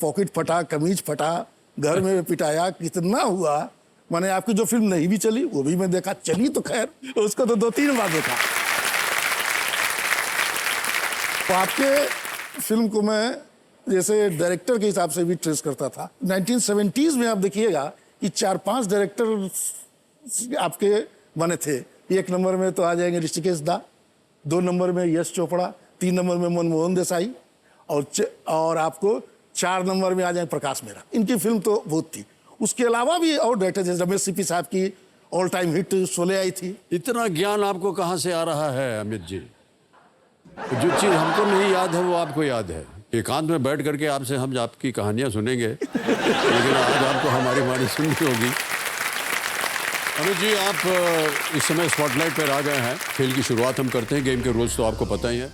Speaker 5: पॉकेट फटा, कमीज फटा, घर में पिटाया, कितना हुआ। मैंने आपकी जो फिल्म नहीं भी चली वो भी मैं देखा, चली तो खैर, उसको तो 2-3 बार देखा। तो आपके फिल्म को मैं जैसे डायरेक्टर के हिसाब से भी ट्रेस करता था। 1970s में आप देखिएगा कि 4-5 डायरेक्टर आपके बने थे। 1 नंबर में तो आ जाएंगे ऋषिकेश दा, 2 नंबर में यश चोपड़ा, 3 नंबर में मनमोहन देसाई, और आपको 4 नंबर में आ जाए प्रकाश मेहरा। इनकी फिल्म तो बहुत थी। उसके अलावा भी और डायरेक्टर जैसे रमेश सीपी साहब की ऑल टाइम हिट शोले आई थी।
Speaker 1: इतना ज्ञान आपको कहाँ से आ रहा है अमित जी? जो चीज़ हमको नहीं याद है वो आपको याद है। एकांत में बैठ करके आपसे हम आपकी कहानियां सुनेंगे, लेकिन आज आपको हमारी वाणी सुननी होगी। अमित जी, आप इस समय स्पॉटलाइट पर आ गए हैं। खेल की शुरुआत हम करते हैं। गेम के रूल्स तो आपको पता ही है,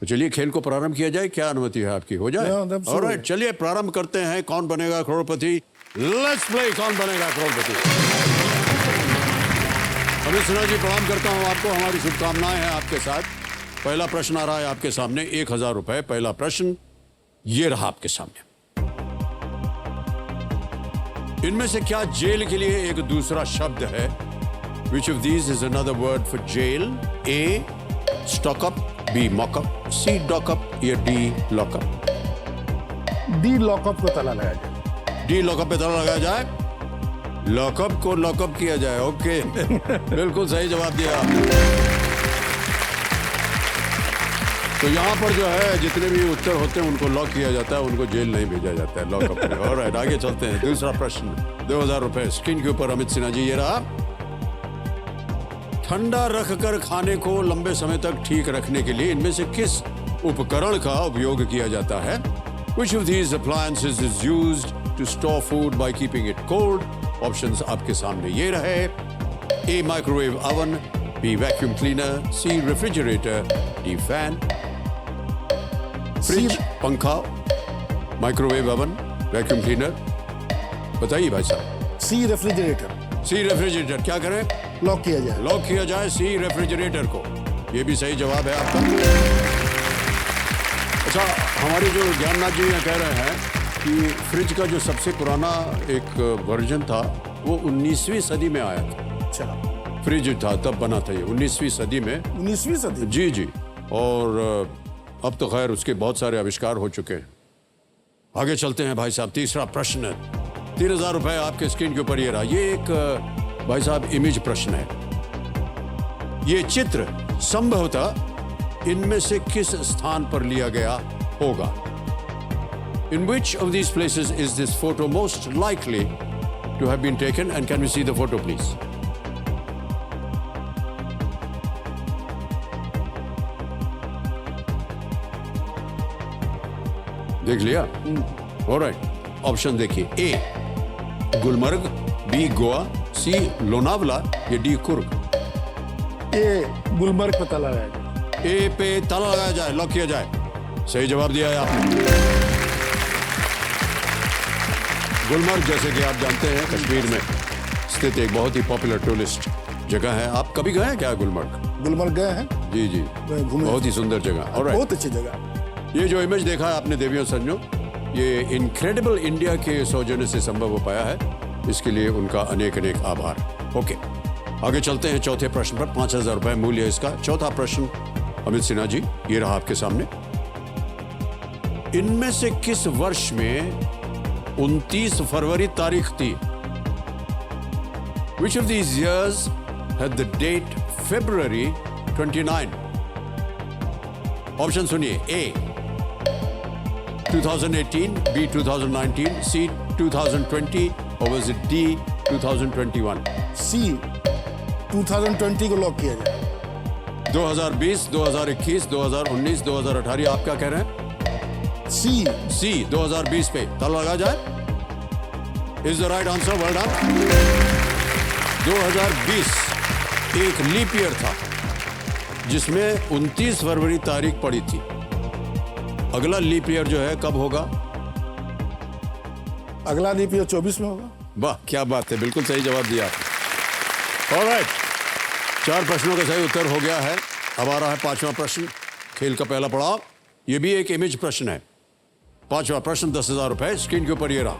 Speaker 1: तो चलिए खेल को प्रारंभ किया जाए। क्या अनुमति है आपकी? हो जाए? ऑलराइट, चलिए प्रारंभ करते हैं। कौन बनेगा करोड़पति? लेट्स प्ले कौन बनेगा करोड़पति। अमित सिन्हा जी, प्रणाम करता हूं आपको। हमारी शुभकामनाएं हैं आपके साथ। पहला प्रश्न आ रहा है आपके सामने, 1000 रुपए। पहला प्रश्न ये रहा आपके सामने। इनमें से क्या जेल के लिए एक दूसरा शब्द है? Which of these is another word for jail? A. Stock up, B. Mock up, C. Dock up या D. Lock up?
Speaker 5: D lockup को ताला लगाया जाए।
Speaker 1: डी लॉकअप पे ताला लगाया जाए। लॉकअप को लॉकअप किया जाए। ओके बिल्कुल सही जवाब दिया आपने। तो यहाँ पर जो है जितने भी उत्तर होते हैं उनको लॉक किया जाता है, उनको जेल नहीं भेजा जाता है, लॉकअप में। ऑलराइट, आगे चलते हैं। दूसरा प्रश्न, 2000 रुपए स्क्रीन के ऊपर। अमित सिन्हा जी, ये रहा। ठंडा रखकर खाने को लंबे समय तक ठीक रखने के लिए इनमें से किस उपकरण का उपयोग किया जाता है? Which of these appliances is used to store food by keeping it cold? Options आपके सामने ये रहे। A. Microwave oven, B. Vacuum cleaner, C. Refrigerator, D. Fan. Fridge, पंखा, माइक्रोवेव ओवन, वैक्यूम क्लीनर, बताइए भाई साहब।
Speaker 5: सी रेफ्रिजरेटर।
Speaker 1: सी रेफ्रिजरेटर। क्या करें?
Speaker 5: लॉक किया जाए।
Speaker 1: लॉक किया जाए सी रेफ्रिजरेटर को। ये भी सही जवाब है आपका। अच्छा, हमारे जो ज्ञाननाथ जी यहाँ कह रहे हैं कि फ्रिज का जो सबसे पुराना एक वर्जन था वो 19वीं सदी में आया था।
Speaker 5: अच्छा,
Speaker 1: फ्रिज था तब बना था ये 19वीं सदी में।
Speaker 5: 19वीं सदी?
Speaker 1: जी जी। और अब तो खैर उसके बहुत सारे आविष्कार हो चुके हैं। आगे चलते हैं भाई साहब। तीसरा प्रश्न, 3000 रुपए आपके स्क्रीन के ऊपर ये रहा। ये एक भाई साहब इमेज प्रश्न है। ये चित्र संभवतः इनमें से किस स्थान पर लिया गया होगा? In which of these places is this photo most likely to have been taken? And can we see the photo, please? देख लिया? ऑलराइट, ऑप्शन देखिए। ए गुलमर्ग, बी गोवा, सी लोनावला या डी कुर्ग।
Speaker 5: ए गुलमर्ग पे ताला लगाया जाए।
Speaker 1: ए पे ताला लगाया जाए, लॉक किया जाए। सही जवाब दिया है आपने। गुलमर्ग, जैसे कि आप जानते हैं, कश्मीर में स्थित एक बहुत ही पॉपुलर टूरिस्ट जगह है। आप कभी गए हैं क्या गुलमर्ग?
Speaker 5: गुलमर्ग गए हैं?
Speaker 1: जी जी, बहुत ही सुंदर जगह। ऑलराइट,
Speaker 5: बहुत अच्छी जगह।
Speaker 1: ये जो इमेज देखा है आपने देवियों संजो, ये इनक्रेडिबल इंडिया के सौजन्य से संभव हो पाया है। इसके लिए उनका अनेक अनेक आभार। ओके, आगे चलते हैं चौथे प्रश्न पर। 5000 रुपए मूल्य है इसका। चौथा प्रश्न अमित सिन्हा जी, ये रहा आपके सामने। इनमें से किस वर्ष में 29 फरवरी तारीख थी? Which of these years had the date February 29? Option सुनिए। ए 2018, B 2019, C 2020 or was it D 2021?
Speaker 5: सी 2020 को लॉक किया जाए।
Speaker 1: 2020, 2021, 2019, 2018 आप क्या कह रहे हैं?
Speaker 5: सी
Speaker 1: 2020 पे ताला लगा जाए। Is the right answer, well done. 2020 एक लीप ईयर था जिसमें 29 फरवरी तारीख पड़ी थी। अगला लीप ईयर जो है कब होगा?
Speaker 5: अगला लीप ईयर 24 में होगा।
Speaker 1: वाह, क्या बात है, बिल्कुल सही जवाब दिया। ऑलराइट, 4 प्रश्नों का सही उत्तर हो गया है। अब आ रहा है 5वां प्रश्न, खेल का पहला पड़ाव। यह भी एक इमेज प्रश्न है। 5वां प्रश्न 10,000 रुपए स्क्रीन के ऊपर ये रहा।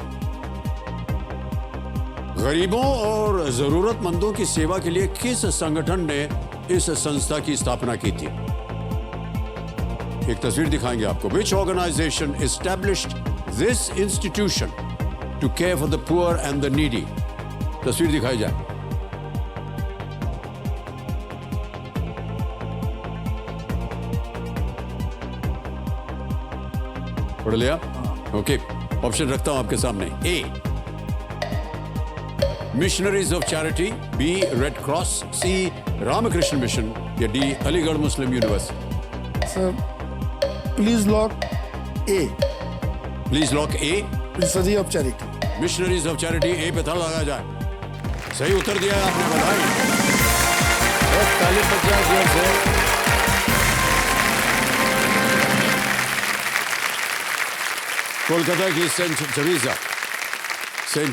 Speaker 1: गरीबों और जरूरतमंदों की सेवा के लिए किस संगठन ने इस संस्था की स्थापना की थी? एक तस्वीर दिखाएंगे आपको। Which organization established this institution to care for the poor and the needy? तस्वीर दिखाई जाए। पढ़ लिया? ओके, ऑप्शन रखता हूं आपके सामने। A, Missionaries of Charity, B, Red Cross, C, Ramakrishna Mission, या D, Aligarh Muslim University.
Speaker 5: Sir please lock A.
Speaker 1: Please lock A,
Speaker 5: missionary of charity.
Speaker 1: Missionaries of charity, A पे ताला लगाया जाए। सही उत्तर दिया है आपने, बधाई। बस ताली बज जाए जोर से। कोलकाता की सेंट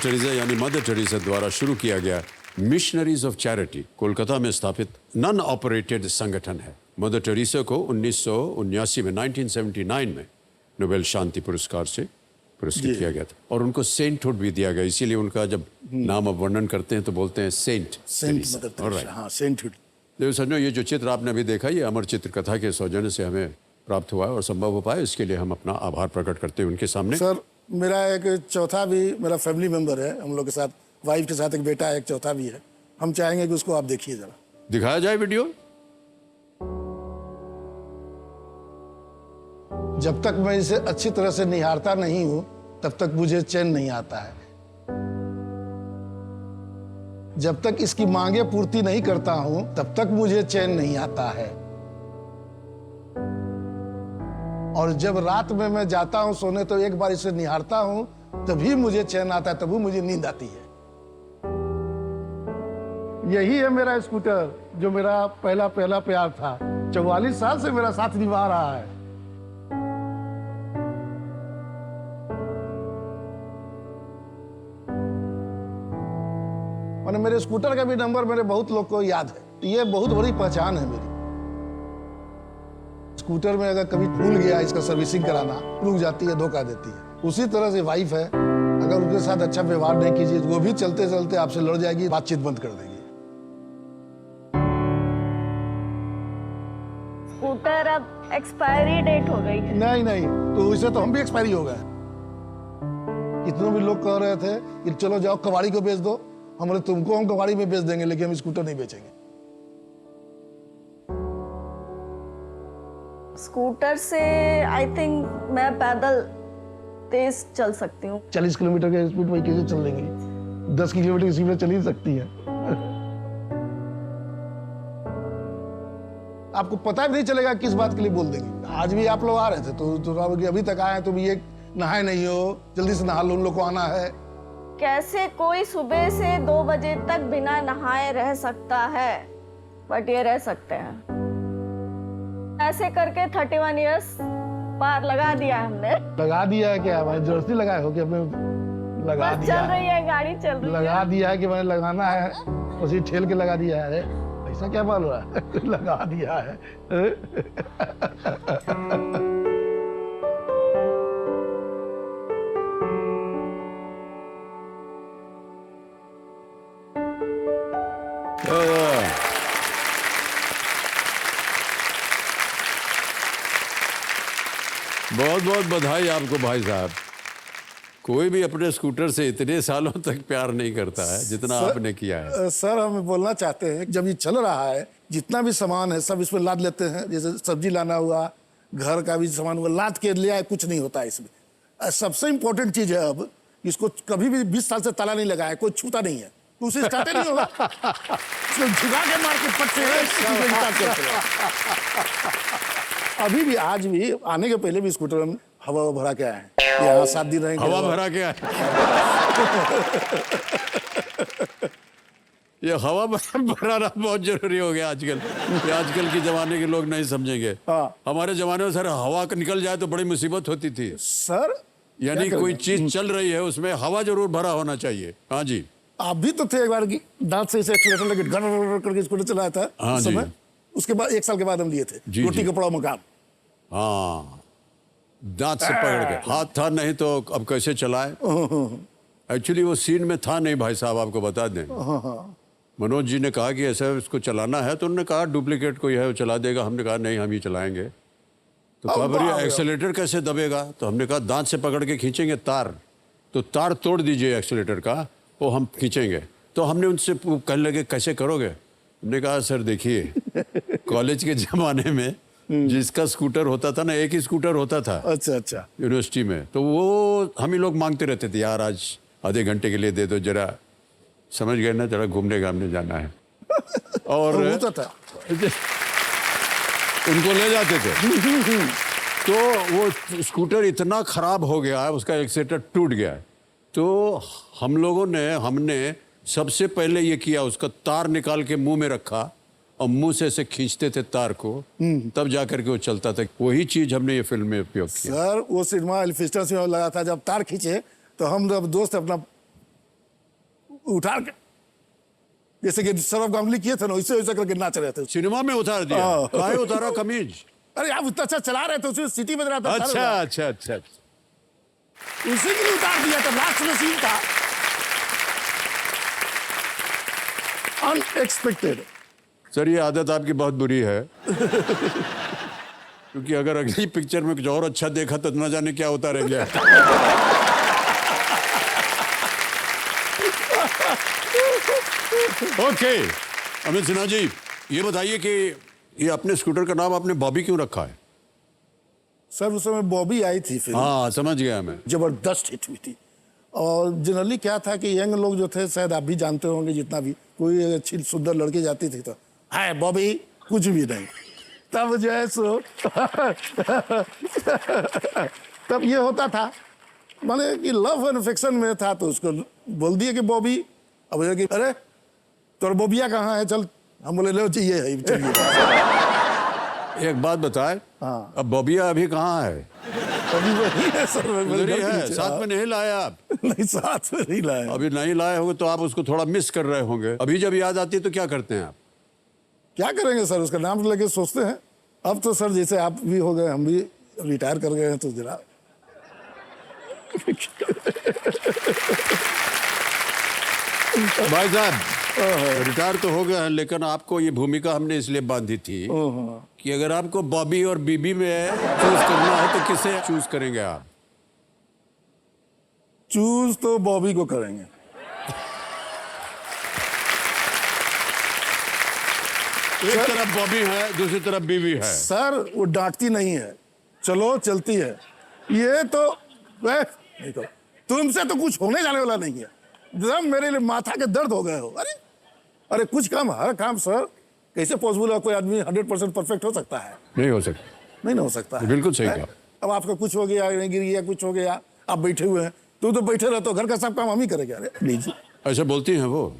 Speaker 1: टेरेसा यानी मदर टेरेसा द्वारा शुरू किया गया मिशनरीज ऑफ चैरिटी कोलकाता में स्थापित नॉन ऑपरेटेड संगठन है। मदर टेरेसा को 1979 में 1979 में नोबेल शांति पुरस्कार से पुरस्कृत किया गया था और उनको सेंटहुड भी दिया गया। इसीलिए उनका जब नाम अब वर्णन करते हैं तो बोलते हैं सेंट
Speaker 5: मदर टेरेसा। हाँ, सेंटहुड।
Speaker 1: देखो सज्जनों, ये जो चित्र आपने अभी देखा, ये अमर चित्र कथा के सौजन्य से हमें प्राप्त हुआ है और संभव हो पाया। इसके लिए हम अपना आभार प्रकट करते हैं उनके सामने।
Speaker 5: सर मेरा एक चौथा भी मेरा फैमिली मेंबर है, हम लोग के साथ, वाइफ के साथ एक बेटा है, एक चौथा भी है। हम चाहेंगे कि उसको आप देखिए जरा।
Speaker 1: दिखाया जाए वीडियो।
Speaker 5: जब तक मैं इसे अच्छी तरह से निहारता नहीं हूं तब तक मुझे चैन नहीं आता है। जब तक इसकी मांगे पूर्ति नहीं करता हूं तब तक मुझे चैन नहीं आता है। और जब रात में मैं जाता हूं सोने तो एक बार इसे निहारता हूं तभी मुझे चैन आता है, तभी मुझे नींद आती है। यही है मेरा स्कूटर जो मेरा पहला प्यार था। 44 साल से मेरा साथ निभा रहा है। और मेरे स्कूटर का भी नंबर मेरे बहुत लोग को याद है। ये बहुत बड़ी पहचान है मेरी। स्कूटर में अगर कभी भूल गया इसका सर्विसिंग कराना, रुक जाती है, धोखा देती है। उसी तरह से वाइफ है, अगर उनके साथ अच्छा व्यवहार नहीं कीजिए तो वो भी चलते चलते आपसे लड़ जाएगी, बातचीत बंद कर देगी।
Speaker 6: स्कूटर अब एक्सपायरी डेट हो गई है।
Speaker 5: नहीं, तो इससे तो हम भी एक्सपायरी हो गए। इतने भी लोग कह रहे थे कि चलो जाओ कबाड़ी को बेच दो, हमने तुमको हम कबाड़ी में बेच देंगे लेकिन हम स्कूटर नहीं बेचेंगे।
Speaker 6: स्कूटर से आई थिंक मैं पैदल तेज चल सकती हूँ।
Speaker 5: 40 किलोमीटर के स्पीड में कैसे चल लेंगी? 10 किलोमीटर की स्पीड में चल ही सकती है। आपको पता भी नहीं चलेगा किस बात के लिए बोल देंगे। आज भी आप लोग आ रहे थे तो अभी तक आए तो भी ये नहाए नहीं हो, जल्दी से नहा लो, उन लोग को आना है।
Speaker 6: कैसे कोई सुबह से 2 बजे तक बिना नहाए रह सकता है? बट ये रह सकते हैं। ऐसे करके 31 इयर्स पार लगा दिया है हमने।
Speaker 5: लगा दिया है क्या? भाई जर्सी लगाए हो कि अपने लगा
Speaker 6: बस
Speaker 5: दिया
Speaker 6: चल रही है, गाड़ी चल रही है।
Speaker 5: लगा दिया है कि मैंने लगाना है, उसी ठेल के लगा दिया है। ऐसा क्या बाल हुआ? लगा दिया है।
Speaker 1: बहुत बहुत बधाई आपको भाई साहब। कोई भी अपने स्कूटर से इतने सालों तक प्यार नहीं करता है जितना आपने किया है।
Speaker 5: सर हम बोलना चाहते हैं जब ये चल रहा है, जितना भी सामान है सब इसमें लाद लेते हैं। जैसे सब्जी लाना हुआ, घर का भी सामान हुआ, लाद के लिया है, कुछ नहीं होता है इसमें। सबसे इंपॉर्टेंट चीज है अब इसको कभी भी 20 साल से ताला नहीं लगा है, कोई छूता नहीं है तो उसे स्टार्ट नहीं होगा। इसको झुका के मार के पट्टे अभी भी आज भी आने के पहले भी स्कूटर में हवा भरा के आए हैं। यहाँ 7 दिन रहेंगे।
Speaker 1: हवा भरा के आए। ये हवा भराना बहुत जरूरी हो गया आजकल। ये आजकल के जमाने के लोग नहीं समझेंगे। हमारे जमाने में सर हवा निकल जाए तो बड़ी मुसीबत होती थी
Speaker 5: सर।
Speaker 1: यानी कोई चीज चल रही है उसमें हवा जरूर भरा होना चाहिए। हाँ जी,
Speaker 5: आप भी तो थे एक बार की दांत से इसे एक्सीलेटर लेके गड़ करके स्कूटर चलाया था
Speaker 1: हाँ
Speaker 5: उस
Speaker 1: जी।
Speaker 5: समय। उसके बाद 1 साल के बाद हम लिए थे
Speaker 1: जी,
Speaker 5: रोटी
Speaker 1: जी।
Speaker 5: कपड़ा मकान।
Speaker 1: हाँ, दांत से पकड़ के, हाथ था नहीं तो अब कैसे चलाए। एक्चुअली वो सीन में था नहीं भाई साहब, आपको बता दें। मनोज जी ने कहा कि ऐसा इसको चलाना है, तो उन्होंने कहा डुप्लीकेट कोई है वो चला देगा। हमने कहा नहीं, हम ही चलाएंगे। तो कहा भैया एक्सेलेटर कैसे दबेगा? तो हमने कहा दांत से पकड़ के खींचेंगे तार, तो तार तोड़ दीजिए एक्सेलेटर का, वो हम खींचेंगे। तो हमने उनसे कहने लगे कैसे करोगे? हमने कहा सर देखिए, कॉलेज के ज़माने में जिसका स्कूटर होता था ना, एक ही स्कूटर होता था
Speaker 5: अच्छा अच्छा।
Speaker 1: यूनिवर्सिटी में, तो वो हम ही लोग मांगते रहते थे, यार आज आधे घंटे के लिए दे दो जरा, समझ गए ना, जरा घूमने घामने जाना है। और
Speaker 5: होता था।
Speaker 1: उनको ले जाते थे। तो वो स्कूटर इतना खराब हो गया है, उसका एक्सीलेटर टूट गया है। तो हम लोगों ने हमने सबसे पहले ये किया, उसका तार निकाल के मुंह में रखा और मुंह से ऐसे खींचते थे तार को, तब जाकर के वो चलता था। वही चीज हमने ये फिल्म में उपयोग किया।
Speaker 5: सर वो सिनेमा एलिफिस्टन से लगा था, जब तार खींचे तो हम जब दोस्त अपना उठा के जैसे कि सरफ गामली किए थे ना, वैसे वैसे करके नाच रहे थे।
Speaker 1: सिनेमा में उतार दिया?
Speaker 5: हाँ।
Speaker 1: काहे उतारा कमीज?
Speaker 5: अरे आप उतना अच्छा चला रहे थे, उसमें सिटी बज रहा था।
Speaker 1: अच्छा अच्छा अच्छा।
Speaker 5: उसी के लिए उतार दिया था, लास्ट में सीन था अनएक्सपेक्टेड।
Speaker 1: सर ये आदत आपकी बहुत बुरी है। क्योंकि अगर अगली पिक्चर में कुछ और अच्छा देखा तो न जाने क्या होता रह गया। ओके, अमित सिन्हा जी, ये बताइए कि ये अपने स्कूटर का नाम आपने बॉबी क्यों रखा है?
Speaker 5: सर उस समय बॉबी आई थी फिल्म,
Speaker 1: हाँ समझ गया मैं।
Speaker 5: जबरदस्त हिट हुई थी। और जनरली क्या था कि यंग लोग जो थे, शायद आप भी जानते होंगे, जितना भी कोई अच्छी सुंदर लड़की जाती थी तो हाय बॉबी, कुछ भी नहीं। तब जो है सो तब ये होता था, माने कि लव एंड अफेक्शन में था, तो उसको बोल दिए कि बॉबी। अब ये कि अरे तोर बॉबिया कहाँ है, चल। हम बोले लो चाहिए है, चलिए।
Speaker 1: एक बात बताए,
Speaker 5: हाँ।
Speaker 1: अब बॉबिया अभी कहाँ है?
Speaker 5: अभी वही है सर,
Speaker 1: उधर ही है, साथ में नहीं लाए आप?
Speaker 5: नहीं, साथ में नहीं लाए।
Speaker 1: अभी नहीं लाए होंगे तो आप उसको थोड़ा मिस कर रहे होंगे। अभी जब याद आती है तो क्या करते हैं आप?
Speaker 5: क्या करेंगे सर, उसका नाम लेके सोचते हैं। अब तो सर जैसे आप भी हो गए, हम भी रिटायर कर गए हैं, तो जरा
Speaker 1: भाई साहब रिटायर तो हो गए हैं, लेकिन आपको ये भूमिका हमने इसलिए बांधी थी कि अगर आपको बॉबी और बीबी में चूज करना है तो किसे चूज करेंगे आप?
Speaker 5: चूज तो बॉबी को करेंगे।
Speaker 1: एक तरफ बॉबी है, दूसरी तरफ बीबी है।
Speaker 5: सर वो डांटती नहीं है, चलो चलती है। ये तो नहीं तो तुमसे तो कुछ होने जाने वाला नहीं है। एकदम मेरे लिए माथा के दर्द हो गए हो। अरे अरे कुछ काम, हर काम सर कैसे पॉसिबल है? कोई आदमी 100% परफेक्ट हो सकता है?
Speaker 1: नहीं हो सकता।
Speaker 5: नहीं ना हो सकता है।
Speaker 1: बिल्कुल सही कहा।
Speaker 5: अब आपका कुछ हो गया, गिर गया, कुछ हो गया, आप बैठे हुए हैं, तू तो बैठे रहते हो, घर का सब काम हम ही करेंगे। अरे लीजिए।
Speaker 1: ऐसा बोलती हैं वो।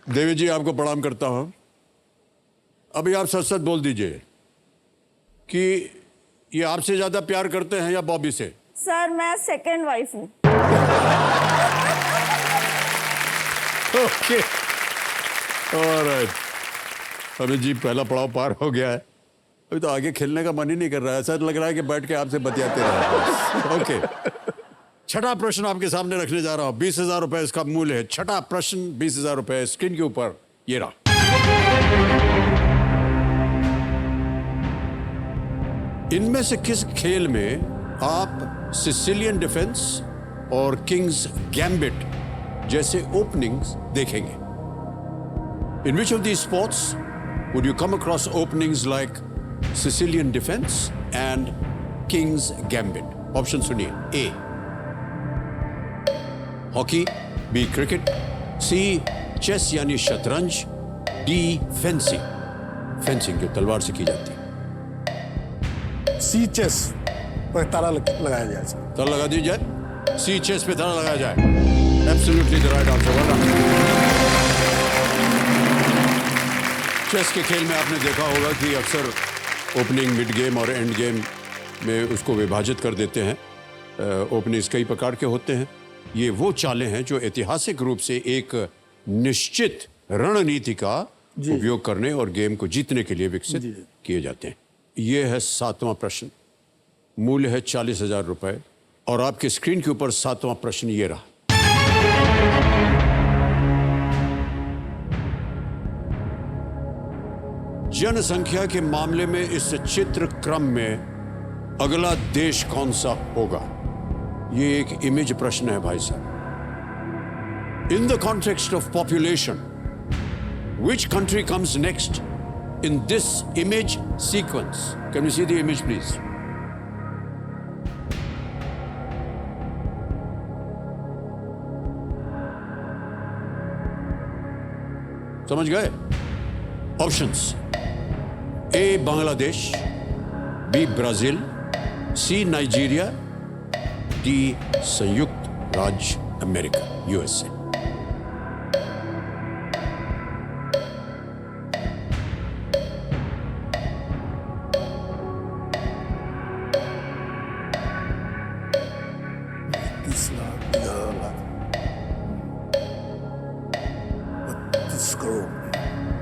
Speaker 1: देवी जी आपको प्रणाम करता हूं। अभी आप सच सच बोल दीजिए कि ये आपसे ज्यादा प्यार करते हैं या बॉबी से?
Speaker 6: सर मैं सेकंड वाइफ हूँ।
Speaker 1: Okay, alright. अभी जी पहला पड़ाव पार हो गया है, अभी तो आगे खेलने का मन ही नहीं कर रहा है। ऐसा लग रहा है कि बैठ के आपसे बतियाते रहे। ओके, छठा प्रश्न आपके सामने रखने जा रहा हूं। 20,000 रुपए इसका मूल्य है। छठा प्रश्न 20,000 रुपए स्क्रीन के ऊपर ये रहा। इनमें से किस खेल में आप सिसिलियन डिफेंस और किंग्स गैम्बिट जैसे ओपनिंग्स देखेंगे? In which of the sports would you come across openings like Sicilian defence and king's gambit? Option सुनिए। A hockey, B cricket, C chess यानी शतरंज, डी फेंसिंग, फेंसिंग जो तलवार से की जाती है।
Speaker 5: सी चेस पर ताला लगाया जाए सर।
Speaker 1: ताला लगा दी जाए। सी चेस पे ताला लगाया जाए। Absolutely the right answer. Chess के खेल में आपने देखा होगा कि अक्सर ओपनिंग, मिड गेम और एंड गेम में उसको विभाजित कर देते हैं। ओपनिंग्स कई प्रकार के होते हैं। ये वो चालें हैं जो ऐतिहासिक रूप से एक निश्चित रणनीति का उपयोग करने और गेम को जीतने के लिए विकसित किए जाते हैं। ये है 7वां प्रश्न, मूल्य है 40,000 रुपए और आपके स्क्रीन के ऊपर 7वां प्रश्न ये रहा। जनसंख्या के मामले में इस चित्र क्रम में अगला देश कौन सा होगा? ये एक इमेज प्रश्न है भाई साहब। इन the context of population, which country comes next in this image sequence? Can we see the image, please? समझ गए? ऑप्शंस: ए बांग्लादेश, बी ब्राजील, सी नाइजीरिया, डी संयुक्त राज्य America USA.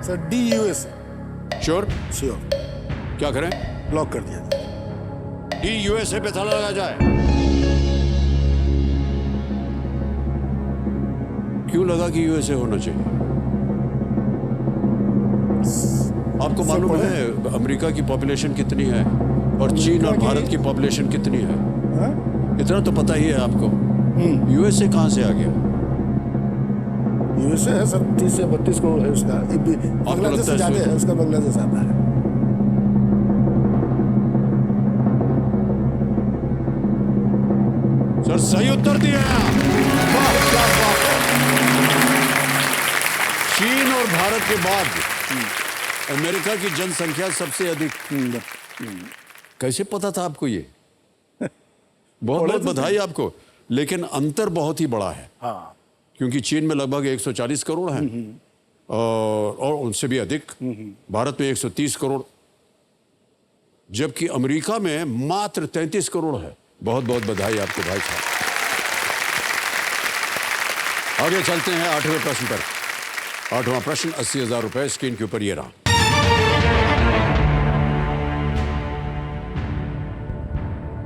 Speaker 5: Sir D USA.
Speaker 1: Sure?
Speaker 5: Sure,
Speaker 1: क्या करें?
Speaker 5: लॉक कर दिया जाए।
Speaker 1: D USA पे ताला लगा जाए। क्यों लगा कि यूएसए होना चाहिए? आपको मालूम है अमेरिका की पॉपुलेशन कितनी है और चीन और भारत की पॉपुलेशन कितनी है? इतना तो पता ही है आपको। यूएसए कहां से आ गया?
Speaker 5: यूएसए है सर, 30 से 32 करोड़ है उसका। बांग्लादेश से ज्यादा है उसका, बांग्लादेश आता है।
Speaker 1: सर सही उत्तर दिया। वाह क्या बात है। चीन और भारत के बाद अमेरिका की जनसंख्या सबसे अधिक। कैसे पता था आपको ये? बहुत बहुत बधाई आपको। लेकिन अंतर बहुत ही बड़ा है।
Speaker 5: हाँ,
Speaker 1: क्योंकि चीन में लगभग 140 करोड़ हैं और उनसे भी अधिक। भारत में 130 करोड़, जबकि अमेरिका में मात्र 33 करोड़ है। बहुत बहुत बधाई आपको भाई साहब। आगे चलते हैं 8वें प्रश्न पर। 8वां प्रश्न 80,000 रुपए स्क्रीन के ऊपर ये रहा।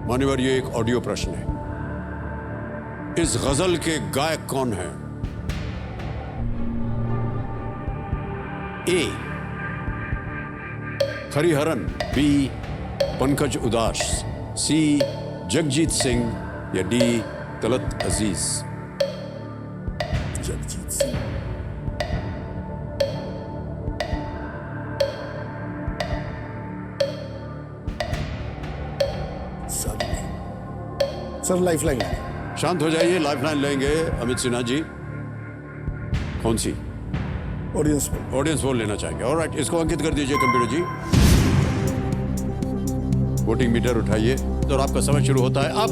Speaker 1: मान्यवर, ये एक ऑडियो प्रश्न है। इस गजल के गायक कौन है? ए हरिहरन, बी पंकज उदास, सी जगजीत सिंह या डी तलत अजीज।
Speaker 5: जगजीत सिंह। सर लाइफलाइन है।
Speaker 1: शांत हो जाइए, लाइफलाइन लेंगे अमित सिन्हा जी। कौन सी?
Speaker 5: Audience poll.
Speaker 1: ऑडियंस पोल लेना चाहेंगे। ऑलराइट, इसको अंकित कर दीजिए कंप्यूटर जी। वोटिंग मीटर उठाइए और आपका समय शुरू होता है अब।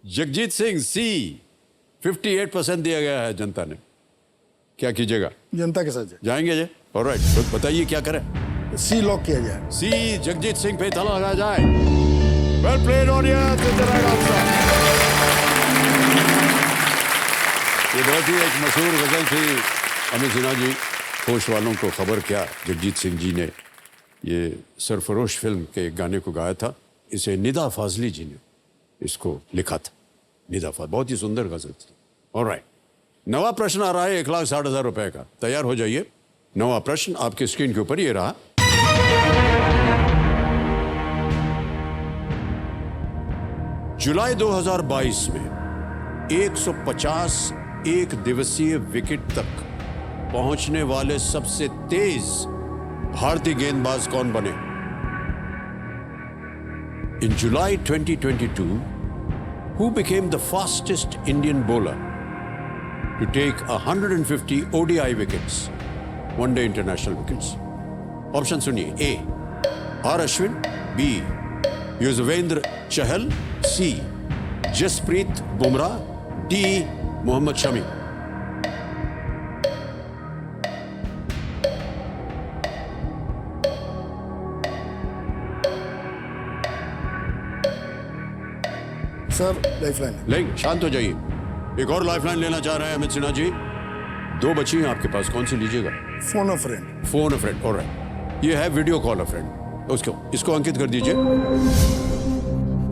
Speaker 1: जगजीत सिंह सी 58% दिया गया है जनता ने। क्या कीजिएगा?
Speaker 5: जनता के साथ
Speaker 1: जाएंगे जी। ऑलराइट, बताइए क्या करें?
Speaker 5: सी लॉक किया जाए।
Speaker 1: सी जगजीत सिंह पे ताला लगाया जाए। Well played audience. ये बहुत ही एक मशहूर गजल थी अमित सिन्हा जी। होश वालों को खबर क्या, जगजीत सिंह जी ने ये सरफरोश फिल्म के गाने को गाया था। इसे निदा फाजली जी ने इसको लिखा था। निदा फाजली बहुत ही सुंदर गजल थी। ऑलराइट, नवा प्रश्न आ रहा है 1,60,000 रुपए का। तैयार हो जाइए। नवा प्रश्न आपके स्क्रीन के ऊपर ये रहा। जुलाई 2022 में 150 एक दिवसीय विकेट तक पहुंचने वाले सबसे तेज भारतीय गेंदबाज कौन बने? इन जुलाई 2022, who became the fastest Indian bowler to take 150 ODI wickets, one-day international wickets? Option सुनिए। A R Ashwin, B Yuzvendra Chahal, C Jasprit Bumrah, D Mohammed Shami.
Speaker 5: Sir lifeline.
Speaker 1: लेंगे, शांत हो जाइए। एक और लाइफलाइन लेना चाह रहे हैं अमित सिन्हा जी। 2 बची हैं आपके पास, कौन सी लीजिएगा?
Speaker 5: फोन अ फ्रेंड।
Speaker 1: फोन अ फ्रेंड, ऑलराइट। ये है वीडियो कॉल अ फ्रेंड। इसको अंकित कर दीजिए।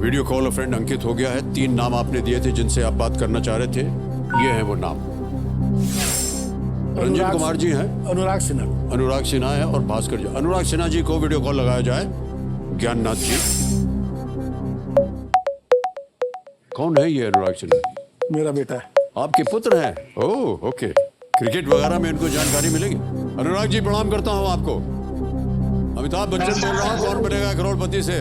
Speaker 1: वीडियो कॉल अ फ्रेंड अंकित हो गया है। 3 नाम आपने दिए थे जिनसे आप बात करना चाह रहे थे, ये है वो नाम। रंजन कुमार जी हैं,
Speaker 5: अनुराग सिन्हा।
Speaker 1: अनुराग सिन्हा है और भास्कर जी। अनुराग सिन्हा जी को वीडियो कॉल लगाया जाए। ज्ञाननाथ जी, कौन है ये अनुराग सिन्हा?
Speaker 5: मेरा बेटा है।
Speaker 1: आपके पुत्र हैं? ओह ओके, क्रिकेट वगैरह में इनको जानकारी मिलेगी। अनुराग जी प्रणाम करता हूँ आपको। अमिताभ बच्चन बोल रहा हूँ, कौन बनेगा करोड़पति से?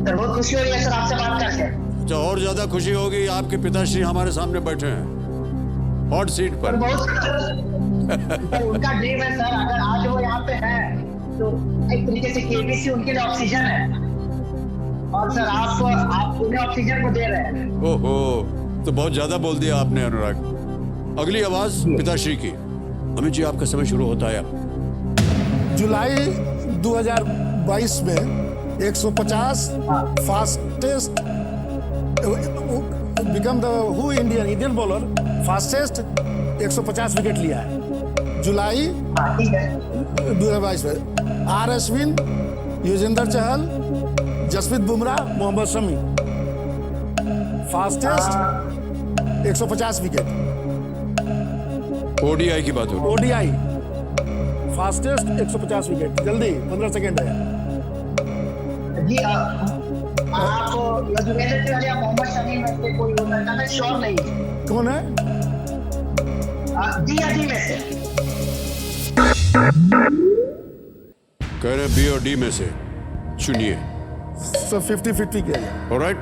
Speaker 7: सर बहुत खुशी हो रही है सर आपसे बात करके।
Speaker 1: अच्छा, और ज्यादा खुशी होगी, आपके पिताश्री हमारे सामने बैठे हैं हॉट सीट
Speaker 7: सर
Speaker 1: पर।
Speaker 7: बहुत सर उनका ड्रीम है सर, अगर आज वो यहाँ पे है तो एक तरीके से केबीसी उनके लिए ऑक्सीजन है, और सर आप उन्हें ऑक्सीजन को दे रहे हैं।
Speaker 1: ओहो, तो बहुत ज्यादा बोल दिया आपने अनुराग। अगली आवाज पिताश्री की। अमित जी आपका समय शुरू होता है अब।
Speaker 5: जुलाई 2022 में 150 fastest become the who Indian bowler fastest 150 wicket लिया है जुलाई
Speaker 7: हाँ ठीक है
Speaker 5: 2022 में। R Ashwin, Yuzvendra Chahal, Jasprit Bumrah, Mohammed Shami fastest 150 wicket.
Speaker 1: ODI की बात हो।
Speaker 5: ODI fastest 150 wicket. जल्दी 15 सेकेंड है।
Speaker 7: जी आप युजवेंद्र चहल या मोहम्मद शमी में से कोई हो सकता है, श्योर नहीं है।
Speaker 5: कौन है?
Speaker 7: डी या डी में से
Speaker 1: कह रहे बी और डी में से चुनिए।
Speaker 5: सब 50-50 किया जाए।
Speaker 1: ऑलराइट,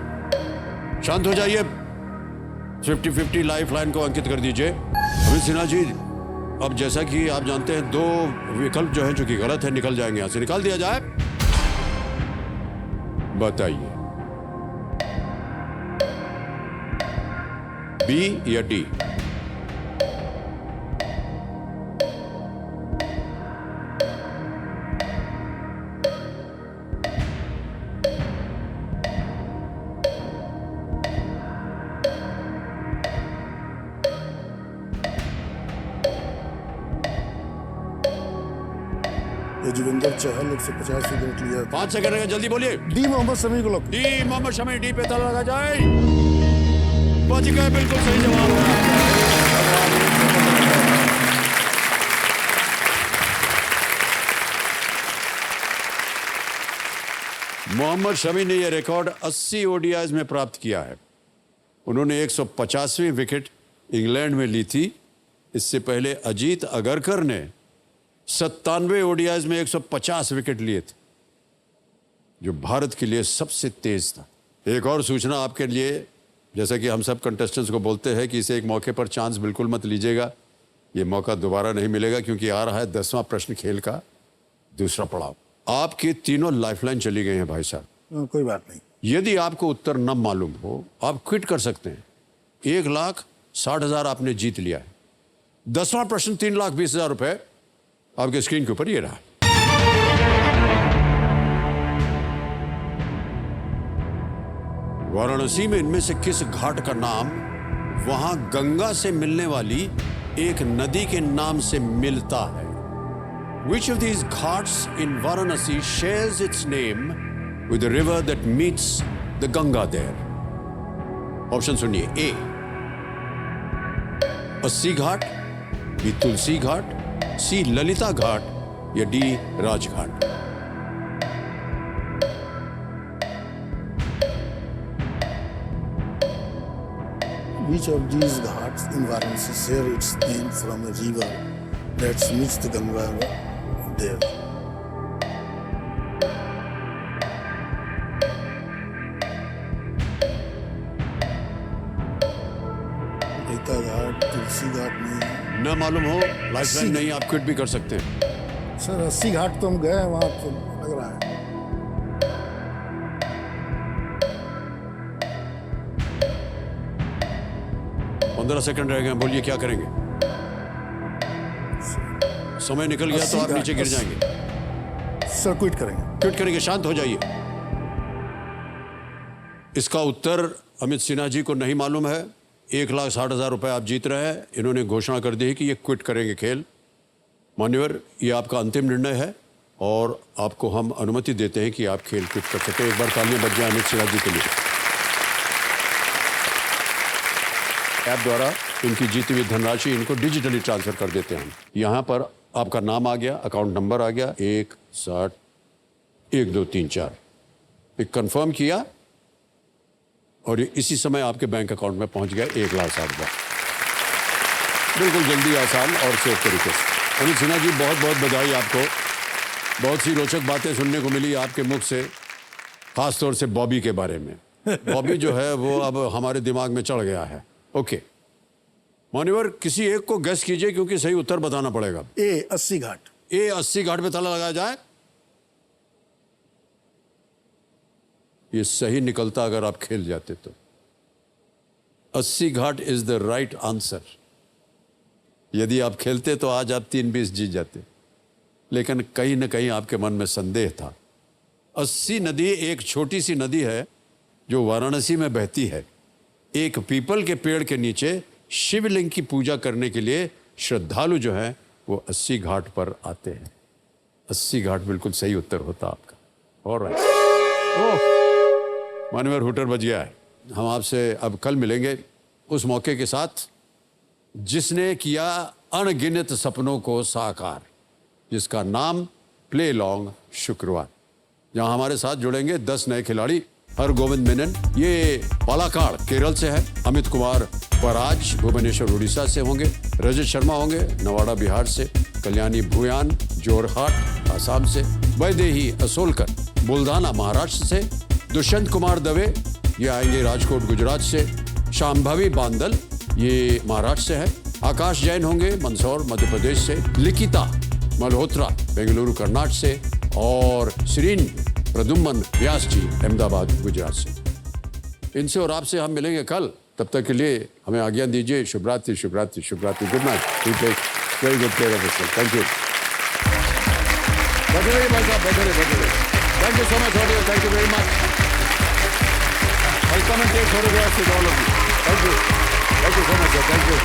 Speaker 1: शांत हो जाइए। 50-50 लाइफ लाइन को अंकित कर दीजिए। अमित सिन्हा जी, अब जैसा कि आप जानते हैं 2 विकल्प जो है, जो कि गलत है, निकल जाएंगे। यहां से निकाल दिया जाए। बताइए, बी या डी?
Speaker 5: युजवेंद्र चहल 150 विकेट लिया।
Speaker 1: 5 सेकंड है, जल्दी बोलिए।
Speaker 5: डी मोहम्मद शमी को lock.
Speaker 1: D Mohammed Shami, D पे ताला लगा जाए। बच गए, बिल्कुल सही जवाब है। मोहम्मद शमी ने यह रिकॉर्ड 80 ओडीआईज में प्राप्त किया है। उन्होंने 150वीं विकेट इंग्लैंड में ली थी। इससे पहले अजीत अगरकर ने 97 ओडीआईज में 150 विकेट लिए थे, जो भारत के लिए सबसे तेज था। एक और सूचना आपके लिए, जैसा कि हम सब कंटेस्टेंट्स को बोलते हैं कि इसे एक मौके पर चांस बिल्कुल मत लीजिएगा। ये मौका दोबारा नहीं मिलेगा, क्योंकि आ रहा है 10वां प्रश्न खेल का दूसरा पड़ाव। आपके तीनों लाइफलाइन चली गई हैं भाई साहब।
Speaker 5: कोई बात नहीं।
Speaker 1: यदि आपको उत्तर न मालूम हो, आप क्विट कर सकते हैं। 1,60,000 आपने जीत लिया है। 10वां प्रश्न 3,20,000 रुपए आपके स्क्रीन के ऊपर ये रहा। वाराणसी में इनमें से किस घाट का नाम वहां गंगा से मिलने वाली एक नदी के नाम से मिलता है? Which of these ghats in Varanasi shares its name with the river that meets the Ganga there? Option सुनिए। ए अस्सी घाट, बी तुलसी घाट, सी ललिता घाट या D Rajghat?
Speaker 5: Which of these ghats in Varanasi share its name from a river that meets the Ganga there? Lalita Ghat, Tulsi Ghat नहीं।
Speaker 1: न मालूम हो, lifeline नहीं, आप quit भी कर सकते हैं।
Speaker 5: सर 80 घाट तो हम गए हैं, वहां तो लग रहा है।
Speaker 1: पंद्रह सेकंड रह गए, बोलिए क्या करेंगे? समय निकल गया तो आप नीचे गिर जाएंगे।
Speaker 5: सर क्विट करेंगे।
Speaker 1: क्विट करेंगे, शांत हो जाइए। इसका उत्तर अमित सिन्हा जी को नहीं मालूम है। 1,60,000 रुपए आप जीत रहे हैं। इन्होंने घोषणा कर दी है कि ये क्विट करेंगे खेल। मान्यवर, ये आपका अंतिम निर्णय है और आपको हम अनुमति देते हैं कि आप खेल क्विट कर सकते हैं। एक बार तालियां बज जाए अमित सिन्हा जी के लिए। ऐप द्वारा इनकी जीती हुई धनराशि इनको डिजिटली ट्रांसफर कर देते हैं हम। यहाँ पर आपका नाम आ गया, अकाउंट नंबर आ गया 1601234। एक कंफर्म किया और ये इसी समय आपके बैंक अकाउंट में पहुंच गया 1,60,000। बिल्कुल जल्दी, आसान और सेफ तरीके से। अमित सिन्हा जी, बहुत बहुत बधाई आपको। बहुत सी रोचक बातें सुनने को मिली आपके मुख से, खासतौर से बॉबी के बारे में। बॉबी जो है वो अब हमारे दिमाग में चढ़ गया है। ओके मान्यवर, किसी एक को गेस कीजिए क्योंकि सही उत्तर बताना पड़ेगा।
Speaker 5: ए 80 घाट।
Speaker 1: ए 80 घाट पे ताला लगाया जाए। ये सही निकलता अगर आप खेल जाते तो। 80 घाट इज द राइट आंसर। यदि आप खेलते तो आज आप 3-20 जीत जाते, लेकिन कहीं ना कहीं आपके मन में संदेह था। 80 नदी एक छोटी सी नदी है जो वाराणसी में बहती है। एक पीपल के पेड़ के नीचे शिवलिंग की पूजा करने के लिए श्रद्धालु जो हैं वो 80 घाट पर आते हैं। 80 घाट बिल्कुल सही उत्तर होता आपका। ऑलराइट, ओह मान्यवर, हुटर बज गया है। हम आपसे अब कल मिलेंगे उस मौके के साथ जिसने किया अनगिनत सपनों को साकार, जिसका नाम प्ले लॉन्ग शुक्रवार, जहां हमारे साथ जुड़ेंगे 10 नए खिलाड़ी। हरगोविंद मेनन, ये पालाकाड़ केरल से है। अमित कुमार पराज भुवनेश्वर उड़ीसा से होंगे। रजत शर्मा होंगे नवाड़ा बिहार से। कल्याणी भूयान जोरहाट आसाम से। वैदेही असोलकर बुल्धाना महाराष्ट्र से। दुष्यंत कुमार दवे, ये आएंगे राजकोट गुजरात से। शांभवी बांदल, ये महाराष्ट्र से है। आकाश जैन होंगे मंदसौर मध्य प्रदेश से। लिखिता मल्होत्रा बेंगलुरु कर्नाटक से। और श्रीन प्रदुम्न व्यास जी अहमदाबाद गुजरात से। इनसे और आपसे हम मिलेंगे कल। तब तक के लिए हमें आज्ञा दीजिए। शुभ रात्रि, शुभ रात्रि, शुभ रात्रि। Good night. Very good care of yourself. Thank you. बैठे रहिए भाई साहब, बैठे रहिए, बैठे रहिए। Thank you so much audio, thank you very much. I'll come and take photographs with all of you. Thank you. Thank you so much, sir. Thank you.